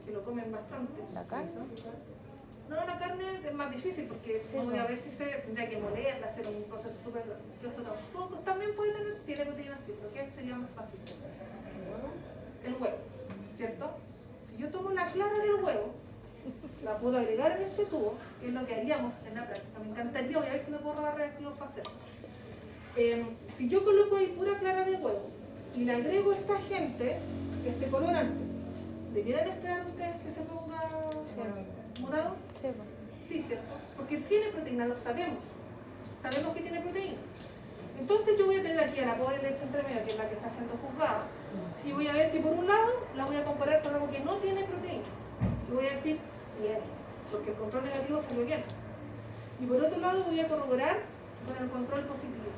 que lo comen bastante. ¿La carne? No, la carne es más difícil porque Sí, voy a no. ver si se tendría que molerla, hacer un proceso súper grosso tampoco. También puede tener, tiene proteínas sí, pero ¿qué sería más fácil? El huevo, ¿cierto? Si yo tomo la clara del huevo, la puedo agregar en este tubo, que es lo que haríamos en la práctica. Me encantaría, voy a ver si me puedo robar reactivos para hacerlo. Si yo coloco ahí pura clara de huevo y le agrego esta agente, este colorante, ¿debieran esperar ustedes que se ponga morado? Sí, pues. Sí, ¿cierto? Porque tiene proteína, lo sabemos. Sabemos que tiene proteína. Entonces yo voy a tener aquí a la pobre leche entre medio, que es la que está siendo juzgada, y voy a ver que por un lado la voy a comparar con algo que no tiene proteínas. Y voy a decir, bien, porque el control negativo salió bien. Y por otro lado voy a corroborar con el control positivo.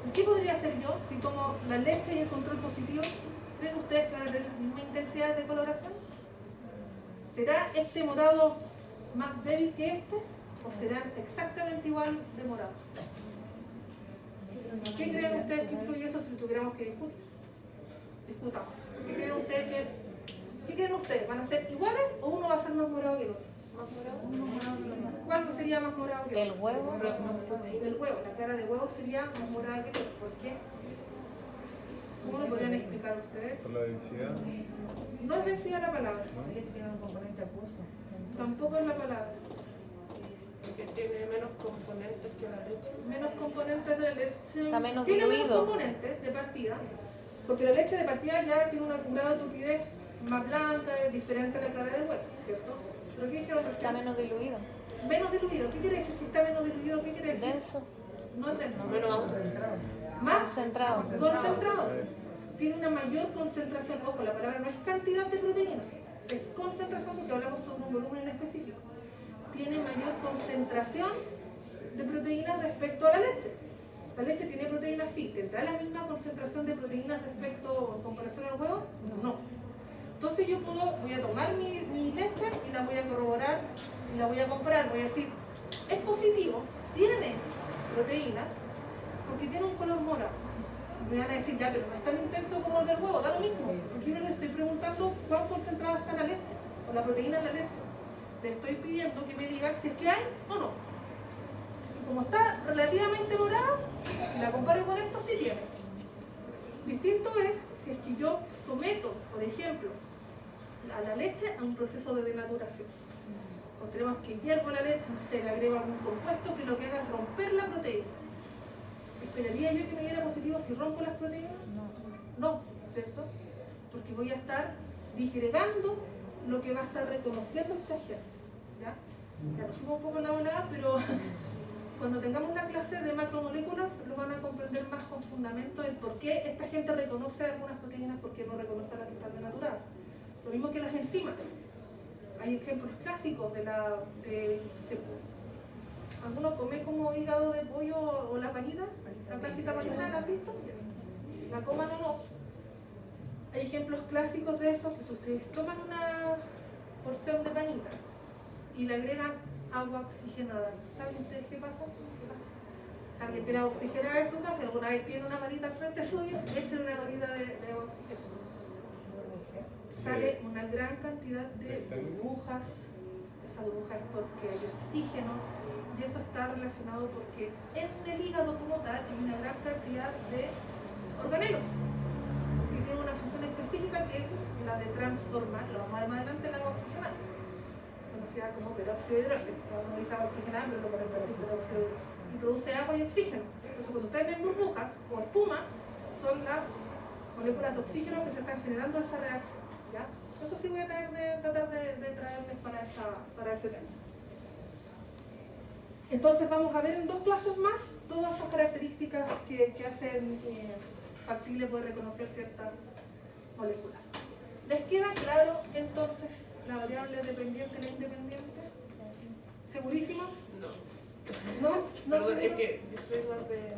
¿Y qué podría hacer yo si tomo la leche y el control positivo? ¿Creen ustedes que van a tener la misma intensidad de coloración? ¿Será este morado más débil que este? ¿O serán exactamente igual de morado? ¿Qué creen ustedes que influye eso si tuviéramos que discutir? Discutamos. ¿Qué creen ustedes? ¿Van a ser iguales o uno va a ser más morado que el otro? ¿Más morado? ¿Cuál sería más morado que el otro? El huevo. El huevo, la clara de huevo sería más morada que el otro. ¿Por qué? ¿Cómo lo podrían explicar ustedes? Por la densidad. No es densidad la palabra, La leche tiene un componente acuoso. tampoco es la palabra. Porque tiene menos componentes que la leche. Menos componentes de la leche. Está menos tiene menos diluido. componentes de partida, porque la leche de partida ya tiene un grado de turbidez más blanca, es diferente a la clara de huevo, ¿cierto? ¿Pero qué dijeron recién? Está menos diluido. Menos diluido. ¿Qué quiere decir? Si está menos diluido, ¿qué quiere decir? Denso. No es denso. Menos agua. Más Concentrado. concentrado. Tiene una mayor concentración. Ojo, la palabra no es cantidad de proteína, es concentración porque hablamos sobre un volumen en específico. Tiene mayor concentración de proteínas respecto a la leche. ¿La leche tiene proteínas? Sí. ¿Tendrá la misma concentración de proteínas respecto en comparación al huevo? No. Entonces yo voy a tomar mi leche y la voy a corroborar y la voy a comparar. Voy a decir, es positivo, tiene proteínas, porque tiene un color morado. Me van a decir, ya, pero no es tan intenso como el del huevo, da lo mismo. Porque yo les estoy preguntando cuán concentrada está la leche, o la proteína en la leche. Le estoy pidiendo que me digan si es que hay o no. Y como está relativamente morada, si la comparo con esto, sí tiene. Distinto es si es que yo someto, por ejemplo, a la leche a un proceso de denaturación. Consideremos que hiervo la leche, no sé, le agrego algún compuesto que lo que haga es romper la proteína. ¿Esperaría yo que me diera positivo si rompo las proteínas? No, ¿cierto? Porque voy a estar disgregando lo que va a estar reconociendo este agente. ¿Ya? Ya nos fuimos un poco en la volada, pero cuando tengamos la clase de macromoléculas lo van a comprender más con fundamento el por qué esta gente reconoce algunas proteínas, por qué no reconoce las que están denaturadas. Lo mismo que las enzimas. Hay ejemplos clásicos ¿alguno come como hígado de pollo o la panita? La clásica panita, ¿la has visto? La coman o no. Hay ejemplos clásicos de eso, que si ustedes toman una porción de panita y le agregan agua oxigenada, ¿saben ustedes qué pasa? Si alguien tiene agua oxigenada en su casa, alguna vez tiene una varita al frente suyo, echen una varita de agua oxigenada. Sale una gran cantidad de burbujas. Esa burbuja es porque hay oxígeno y eso está relacionado porque en el hígado como tal hay una gran cantidad de organelos que tienen una función específica que es la de transformar, lo vamos a ver más adelante, el agua oxigenada, conocida como peróxido de hidrógeno. No dice agua oxigenada, pero lo correcto es peróxido de hidrógeno. Y produce agua y oxígeno. Entonces cuando ustedes ven burbujas o espuma, son las moléculas de oxígeno que se están generando esa reacción. ¿Ya? Eso sí voy a tratar de traerles para ese tema. Entonces vamos a ver en 2 clases más todas esas características que hacen factible poder reconocer ciertas moléculas. ¿Les queda claro entonces la variable dependiente y la independiente? ¿Segurísimos? No. ¿No? Perdón, ¿No es que yo soy más de...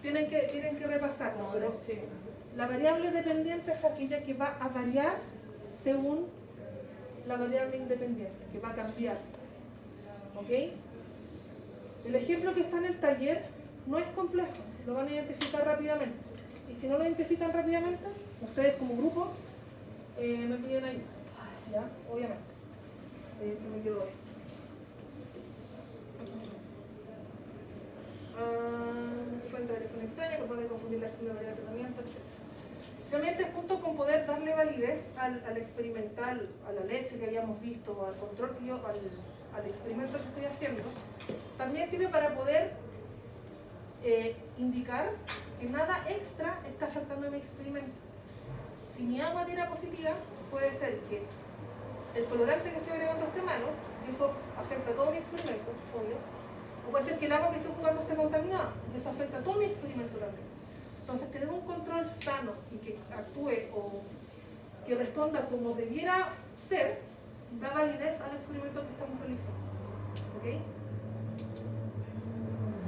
tienen que repasarlo, No, pero sí. la variable dependiente es aquella que va a variar según la variable independiente, que va a cambiar. ¿Ok? El ejemplo que está en el taller no es complejo, lo van a identificar rápidamente. Y si no lo identifican rápidamente, ustedes como grupo me piden ayuda. ¿Ya? Obviamente. Se me quedó esto. Fuente de elección extraña, capaz de confundir la acción de variable de tratamiento, etc. Realmente, junto con poder darle validez al experimental, a la leche que habíamos visto, al control que yo, al experimento que estoy haciendo, también sirve para poder indicar que nada extra está afectando mi experimento. Si mi agua diera positiva, puede ser que el colorante que estoy agregando a este malo, y eso afecta a todo mi experimento, obvio. O puede ser que el agua que estoy jugando esté contaminada, y eso afecta a todo mi experimento también. Entonces, tener un control sano y que actúe o que responda como debiera ser, da validez al experimento que estamos realizando. ¿Ok?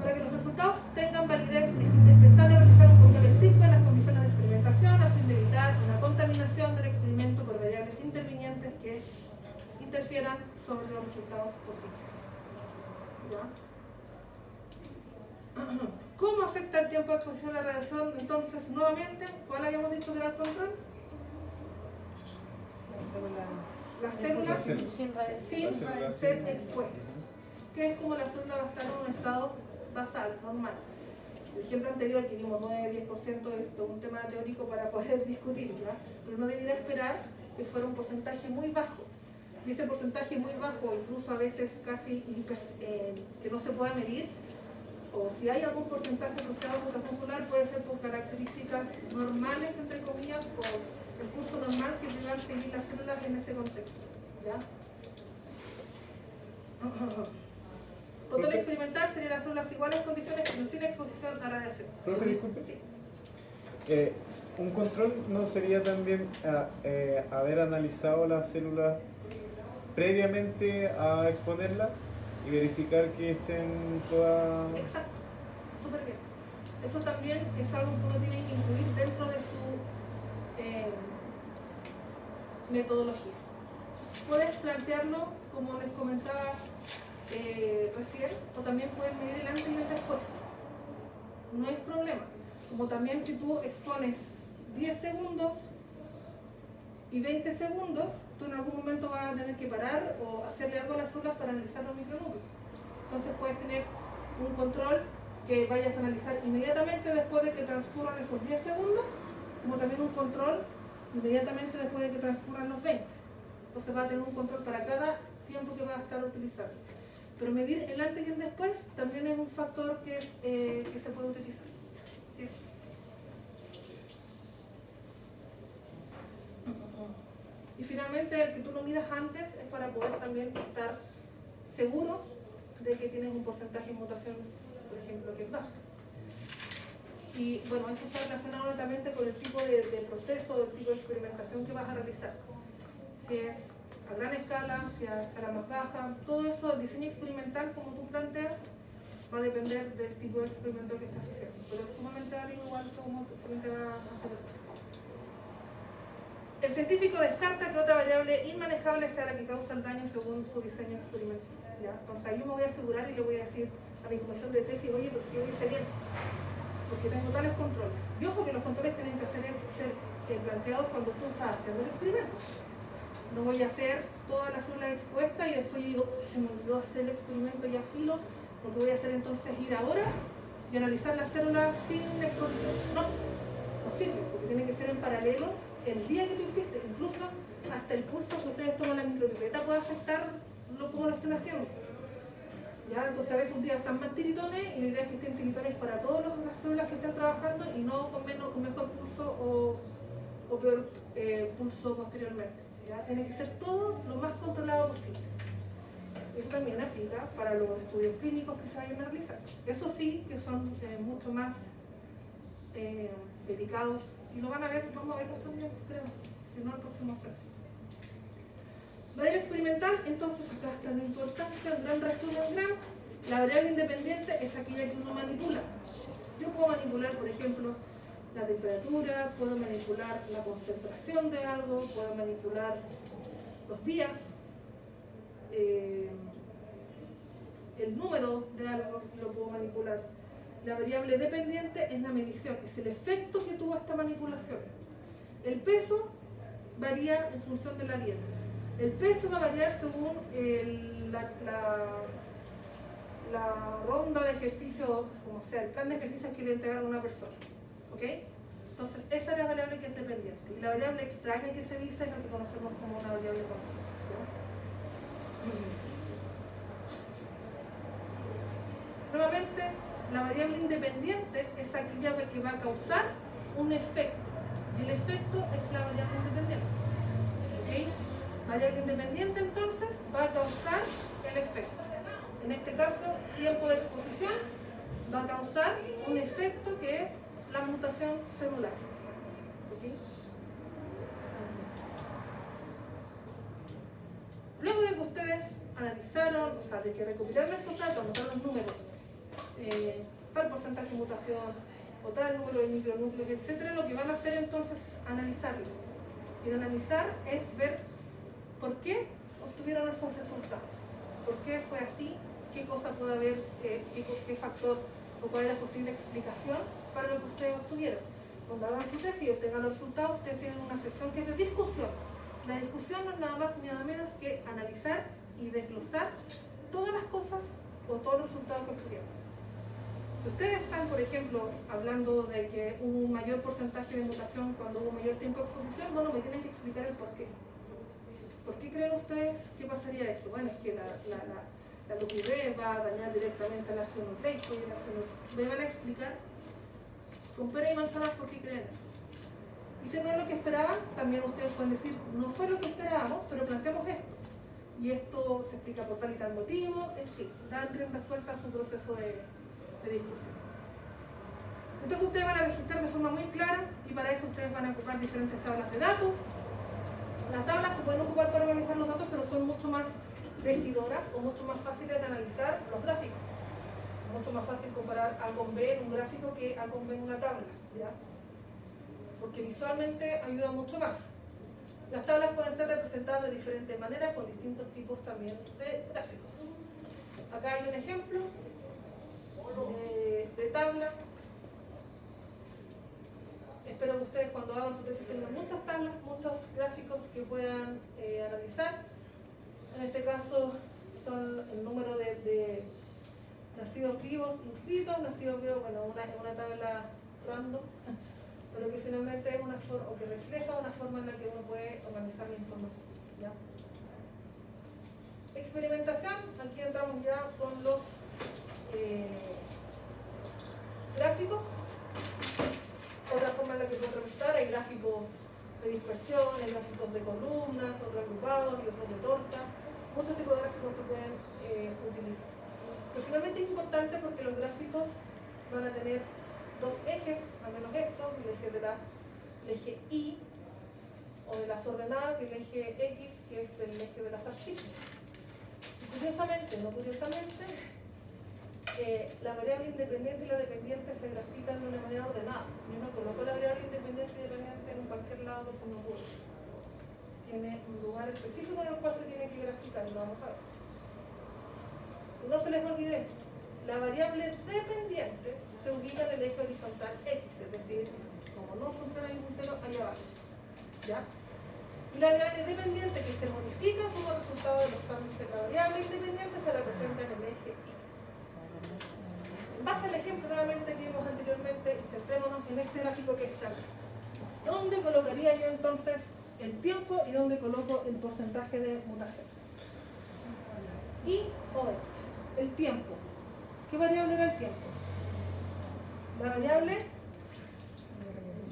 Para que los resultados tengan validez, es indispensable realizar un control estricto de las condiciones de experimentación a fin de evitar una contaminación del experimento por variables intervinientes que interfieran sobre los resultados posibles. ¿Ya? ¿Cómo afecta el tiempo de exposición a la radiación? Entonces, nuevamente, ¿cuál habíamos dicho que era el control? Las células Sin radiación. sin ser expuestas, que es como la célula va a estar en un estado basal, normal. El ejemplo anterior que vimos 9-10% es todo un tema teórico para poder discutir, ¿ya? Pero uno debería esperar que fuera un porcentaje muy bajo. Y ese porcentaje muy bajo, incluso a veces casi que no se pueda medir, o si hay algún porcentaje asociado a mutación solar, puede ser por características normales, entre comillas, o el curso normal que llevan a seguir las células en ese contexto. ¿Ya? Control experimental sería las células iguales condiciones pero sin exposición a radiación. Profe, disculpe. Sí. ¿Un control no sería también haber analizado las células previamente a exponerlas y verificar que estén todas... Exacto, súper bien. Eso también es algo que uno tiene que incluir dentro de su metodología. Puedes plantearlo, como les comentaba recién, o también puedes medir el antes y el después. No hay problema. Como también si tú expones 10 segundos y 20 segundos, tú en algún momento vas a tener que parar o hacerle algo a las células para analizar los micronúcleos. Entonces puedes tener un control que vayas a analizar inmediatamente después de que transcurran esos 10 segundos, como también un control inmediatamente después de que transcurran los 20. Entonces vas a tener un control para cada tiempo que vas a estar utilizando. Pero medir el antes y el después también es un factor que se puede utilizar. ¿Sí es? Y finalmente, el que tú lo midas antes es para poder también estar seguros de que tienes un porcentaje de mutación, por ejemplo, que es bajo. Y bueno, eso está relacionado netamente con el tipo de proceso, el tipo de experimentación que vas a realizar. Si es a gran escala, si es a escala más baja, todo eso, el diseño experimental, como tú planteas, va a depender del tipo de experimento que estás haciendo. Pero es sumamente válido igual como te va a hacer. El científico descarta que otra variable inmanejable sea la que causa el daño según su diseño experimental. ¿Ya? Entonces ahí yo me voy a asegurar y le voy a decir a mi comisión de tesis, oye, pero si yo hice bien, porque tengo tales controles. Y ojo que los controles tienen que ser planteados cuando tú estás haciendo el experimento. No voy a hacer toda la célula expuesta y después digo, se me olvidó hacer el experimento ya filo, lo que voy a hacer entonces es ir ahora y analizar las células sin exposición. No sirve, porque tiene que ser en paralelo el día que tú hiciste, incluso hasta el pulso que ustedes toman la micropipeta puede afectar cómo lo están haciendo. ¿Ya? Entonces a veces un día están más tiritones y la idea es que estén tiritones para todas las células que están trabajando y no con mejor pulso o peor pulso posteriormente. ¿Ya? Tiene que ser todo lo más controlado posible. Eso también aplica para los estudios clínicos que se vayan a realizar. Eso sí, que son mucho más delicados y lo van a ver, vamos a verlos también, creo, si no el próximo semestre. Variable experimental, entonces acá está lo importante, el gran resumen. La variable independiente es aquella que uno manipula. Yo puedo manipular, por ejemplo, la temperatura, puedo manipular la concentración de algo, puedo manipular los días, el número de algo lo puedo manipular. La variable dependiente es la medición, es el efecto que tuvo esta manipulación. El peso varía en función de la dieta. El peso va a variar según la ronda de ejercicios, como sea, el plan de ejercicios que le entregaron a una persona. ¿Ok? Entonces, esa es la variable que es dependiente. Y la variable extraña que se dice es lo que conocemos como una variable continua. Nuevamente, la variable independiente es aquella que va a causar un efecto. Y el efecto es la variable independiente. ¿Ok? variable independiente entonces va a causar el efecto. En este caso, tiempo de exposición va a causar un efecto que es la mutación celular. ¿Ok? Luego de que ustedes analizaron, o sea, de que recopilaron esos datos, anotaron los números, tal porcentaje de mutación o tal número de micronúcleos, etcétera, lo que van a hacer entonces es analizarlo. Y el analizar es ver por qué obtuvieron esos resultados, por qué fue así, qué cosa puede haber, qué factor o cuál es la posible explicación para lo que ustedes obtuvieron. Cuando hagan su tesis y obtengan los resultados, ustedes tienen una sección que es de discusión. La discusión no es nada más ni nada menos que analizar y desglosar todas las cosas o todos los resultados que obtuvieron. Si ustedes están, por ejemplo, hablando de que hubo un mayor porcentaje de mutación cuando hubo mayor tiempo de exposición, bueno, me tienen que explicar el por qué. ¿Por qué creen ustedes que pasaría eso? Bueno, es que la LUPIB va a dañar directamente al ácido nucleico y el ácido nucleico. ¿Me van a explicar con pera y manzanas por qué creen eso? Y si no es lo que esperaban, también ustedes pueden decir, no fue lo que esperábamos, pero planteamos esto. Y esto se explica por tal y tal motivo, en fin, dan rienda suelta a su proceso de discusión. Entonces ustedes van a registrar de forma muy clara y para eso ustedes van a ocupar diferentes tablas de datos. Las tablas se pueden ocupar para organizar los datos, pero son mucho más decidoras o mucho más fáciles de analizar los gráficos. Mucho más fácil comparar A con B en un gráfico que A con B en una tabla, ¿ya? Porque visualmente ayuda mucho más. Las tablas pueden ser representadas de diferentes maneras con distintos tipos también de gráficos. Acá hay un ejemplo de tabla. Espero que ustedes cuando hagan su tesis tengan muchas tablas, muchos gráficos que puedan analizar. En este caso son el número de nacidos vivos inscritos, nacidos vivos, bueno, una tabla random, pero que finalmente es una forma, o que refleja una forma en la que uno puede organizar la información, ¿ya? Experimentación, aquí entramos ya con los gráficos. Otra forma en la que pueden representar, hay gráficos de dispersión, hay gráficos de columnas, otros agrupados y otros de torta, muchos tipos de gráficos que pueden utilizar. Pero finalmente es importante porque los gráficos van a tener dos ejes, al menos estos, el eje Y o de las ordenadas y el eje X, que es el eje de las abscisas. Curiosamente, no curiosamente, la variable independiente y la dependiente se grafican de una manera ordenada. Yo no coloco la variable independiente y dependiente en cualquier lado que se me ocurra. Tiene un lugar específico en el cual se tiene que graficar, y lo vamos a ver. No se les olvide, la variable dependiente se ubica en el eje horizontal X, es decir, como no funciona el puntero, allá abajo. ¿Ya? Y la variable dependiente que se modifica como resultado de los cambios de la variable independiente se representa en el eje Y. En base al ejemplo nuevamente que vimos anteriormente, centrémonos en este gráfico que está aquí. ¿Dónde colocaría yo entonces el tiempo y dónde coloco el porcentaje de mutación? Y o X. El tiempo. ¿Qué variable era el tiempo? ¿La variable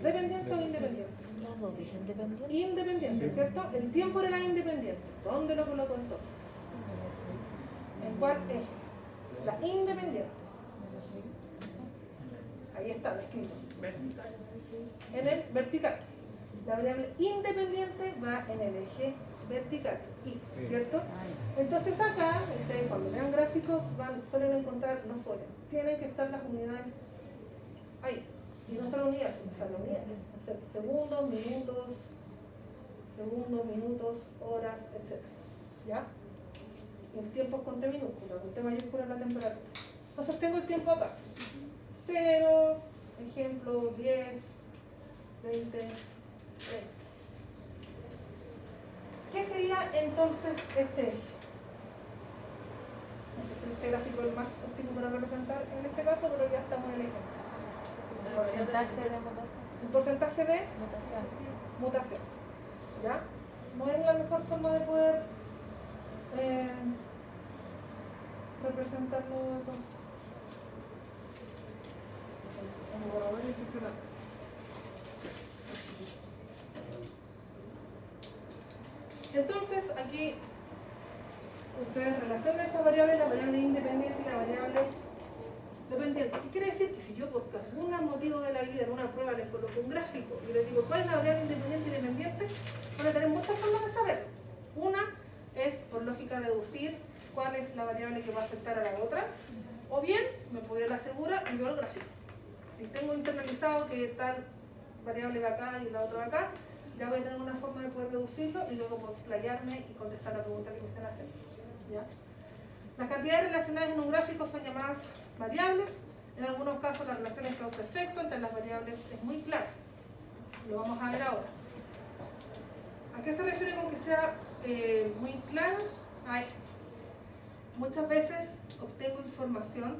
dependiente o independiente? Las dos dicen dependiente. Independiente, ¿cierto? El tiempo era la independiente. ¿Dónde lo coloco entonces? ¿En cuál eje? La independiente. Ahí está escrito. En el vertical. La variable independiente va en el eje vertical, Y, ¿cierto? Entonces acá, ustedes cuando vean gráficos suelen encontrar, no suelen, tienen que estar las unidades ahí. Y no solo unidades, sino unidades. O sea, segundos, minutos, horas, etc. ¿Ya? Y el tiempo es con T minúscula, con T mayúscula es la temperatura. Entonces tengo el tiempo acá. 0, ejemplo, 10, 20, 30. ¿Qué sería entonces este eje? No sé si este gráfico es el más óptimo para representar en este caso, pero ya estamos en el ejemplo. Porcentaje de mutación. El porcentaje de Mutación. mutación. ¿Ya? No es la mejor forma de poder representarlo entonces. Como borrador instruccional. Entonces, aquí ustedes relacionan esa variable, la variable independiente y la variable dependiente. ¿Qué quiere decir? Que si yo por algún motivo de la vida en una prueba les coloco un gráfico y les digo cuál es la variable independiente y dependiente, van a tener muchas formas de saber. Una es, por lógica, deducir cuál es la variable que va a afectar a la otra, o bien me puedo ir a la segura y veo el gráfico. Si tengo internalizado que tal variable va acá y la otra va acá, ya voy a tener una forma de poder deducirlo y luego puedo explayarme y contestar la pregunta que me están haciendo. ¿Ya? Las cantidades relacionadas en un gráfico son llamadas variables. En algunos casos las relaciones causa-efecto entre las variables es muy clara. Lo vamos a ver ahora. ¿A qué se refiere con que sea muy clara? A esto. Muchas veces obtengo información,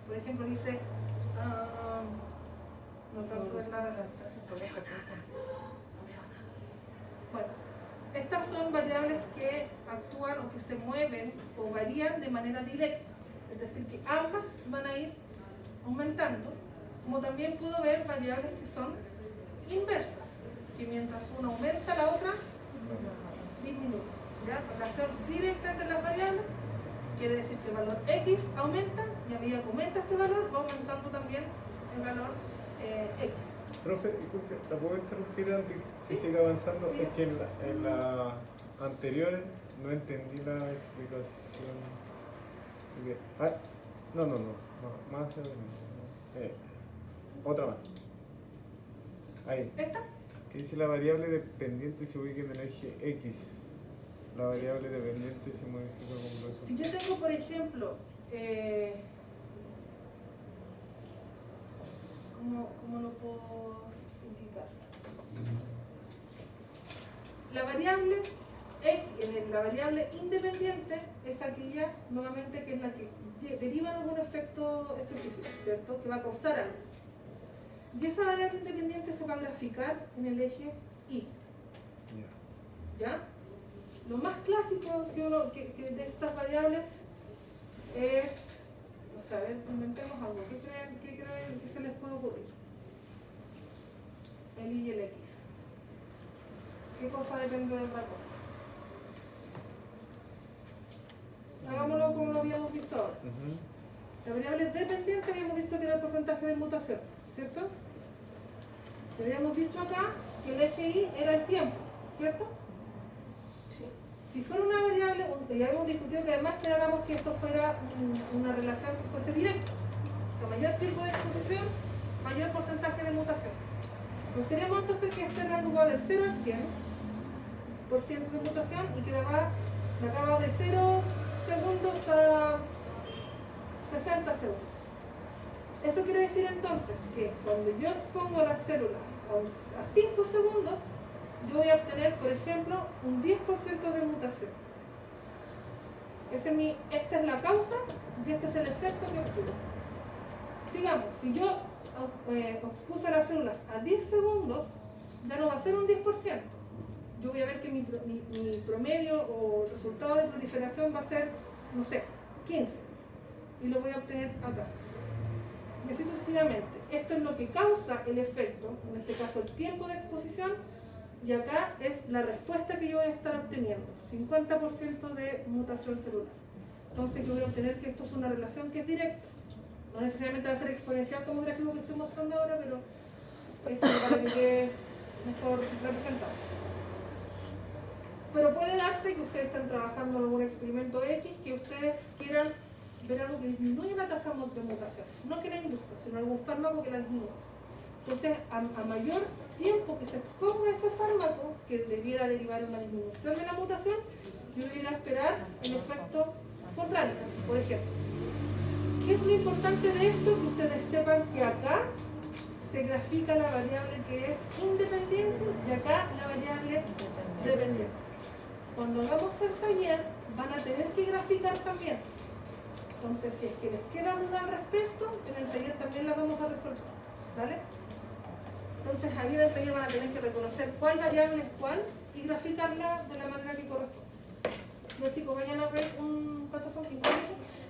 por ejemplo dice, no alcanzo a ver nada. Bueno, estas son variables que actúan o que se mueven o varían de manera directa, es decir, que ambas van a ir aumentando, como también puedo ver variables que son inversas, que mientras una aumenta la otra disminuye. ¿Ya? Relación directa entre las variables quiere decir que el valor X aumenta y a medida que aumenta este valor va aumentando también el valor X. Profe, disculpe, ¿la puedo interrumpir antes que Sí. siga avanzando? Sí. Es que en las anteriores no entendí la explicación. No, más otra más. Ahí, ¿Esta? que dice la variable dependiente se ubica en el eje X. La variable dependiente se modifica como eso. Si yo tengo, por ejemplo, ¿cómo lo puedo indicar? La variable X, la variable independiente es aquella, nuevamente, que es la que deriva de algún efecto específico, ¿cierto? Que va a causar algo. Y esa variable independiente se va a graficar en el eje Y. ¿Ya? Lo más clásico que de estas variables es, o sea, a ver, inventemos algo. ¿Qué creen que se les puede ocurrir? El Y y el X. ¿Qué cosa depende de otra cosa? Hagámoslo como lo habíamos visto ahora. La variable dependiente habíamos dicho que era el porcentaje de mutación, ¿cierto? Y habíamos dicho acá que el eje Y era el tiempo, ¿cierto? Si fuera una variable, ya habíamos discutido que además esperábamos que esto fuera una relación que fuese directa. Con mayor tiempo de exposición, mayor porcentaje de mutación. Consideremos entonces que este rango va del 0 al 100% de mutación y que acaba de 0 segundos a 60 segundos. Eso quiere decir entonces que cuando yo expongo las células a 5 segundos, yo voy a obtener, por ejemplo, un 10% de mutación. Esta es la causa y este es el efecto que obtuvo. Sigamos, si yo expuse las células a 10 segundos, ya no va a ser un 10%. Yo voy a ver que mi promedio o resultado de proliferación va a ser, no sé, 15. Y lo voy a obtener acá. Y así sucesivamente. Esto es lo que causa el efecto, en este caso el tiempo de exposición, y acá es la respuesta que yo voy a estar obteniendo, 50% de mutación celular. Entonces yo voy a obtener que esto es una relación que es directa. No necesariamente va a ser exponencial como el gráfico que estoy mostrando ahora, pero para que quede mejor representado. Pero puede darse que ustedes estén trabajando en algún experimento X, que ustedes quieran ver algo que disminuya la tasa de mutación. No que la induzca, sino algún fármaco que la disminuya. Entonces, a mayor tiempo que se exponga a ese fármaco, que debiera derivar en una disminución de la mutación, yo debiera esperar el efecto contrario, por ejemplo. ¿Qué es lo importante de esto? Que ustedes sepan que acá se grafica la variable que es independiente y acá la variable dependiente. Cuando hagamos el taller, van a tener que graficar también. Entonces, si es que les queda duda al respecto, en el taller también las vamos a resolver. ¿Vale? Entonces, ahí en el taller van a tener que reconocer cuál variable es cuál y graficarla de la manera que corresponde. Los chicos, vayan a ver ¿cuántos son? 15 minutos.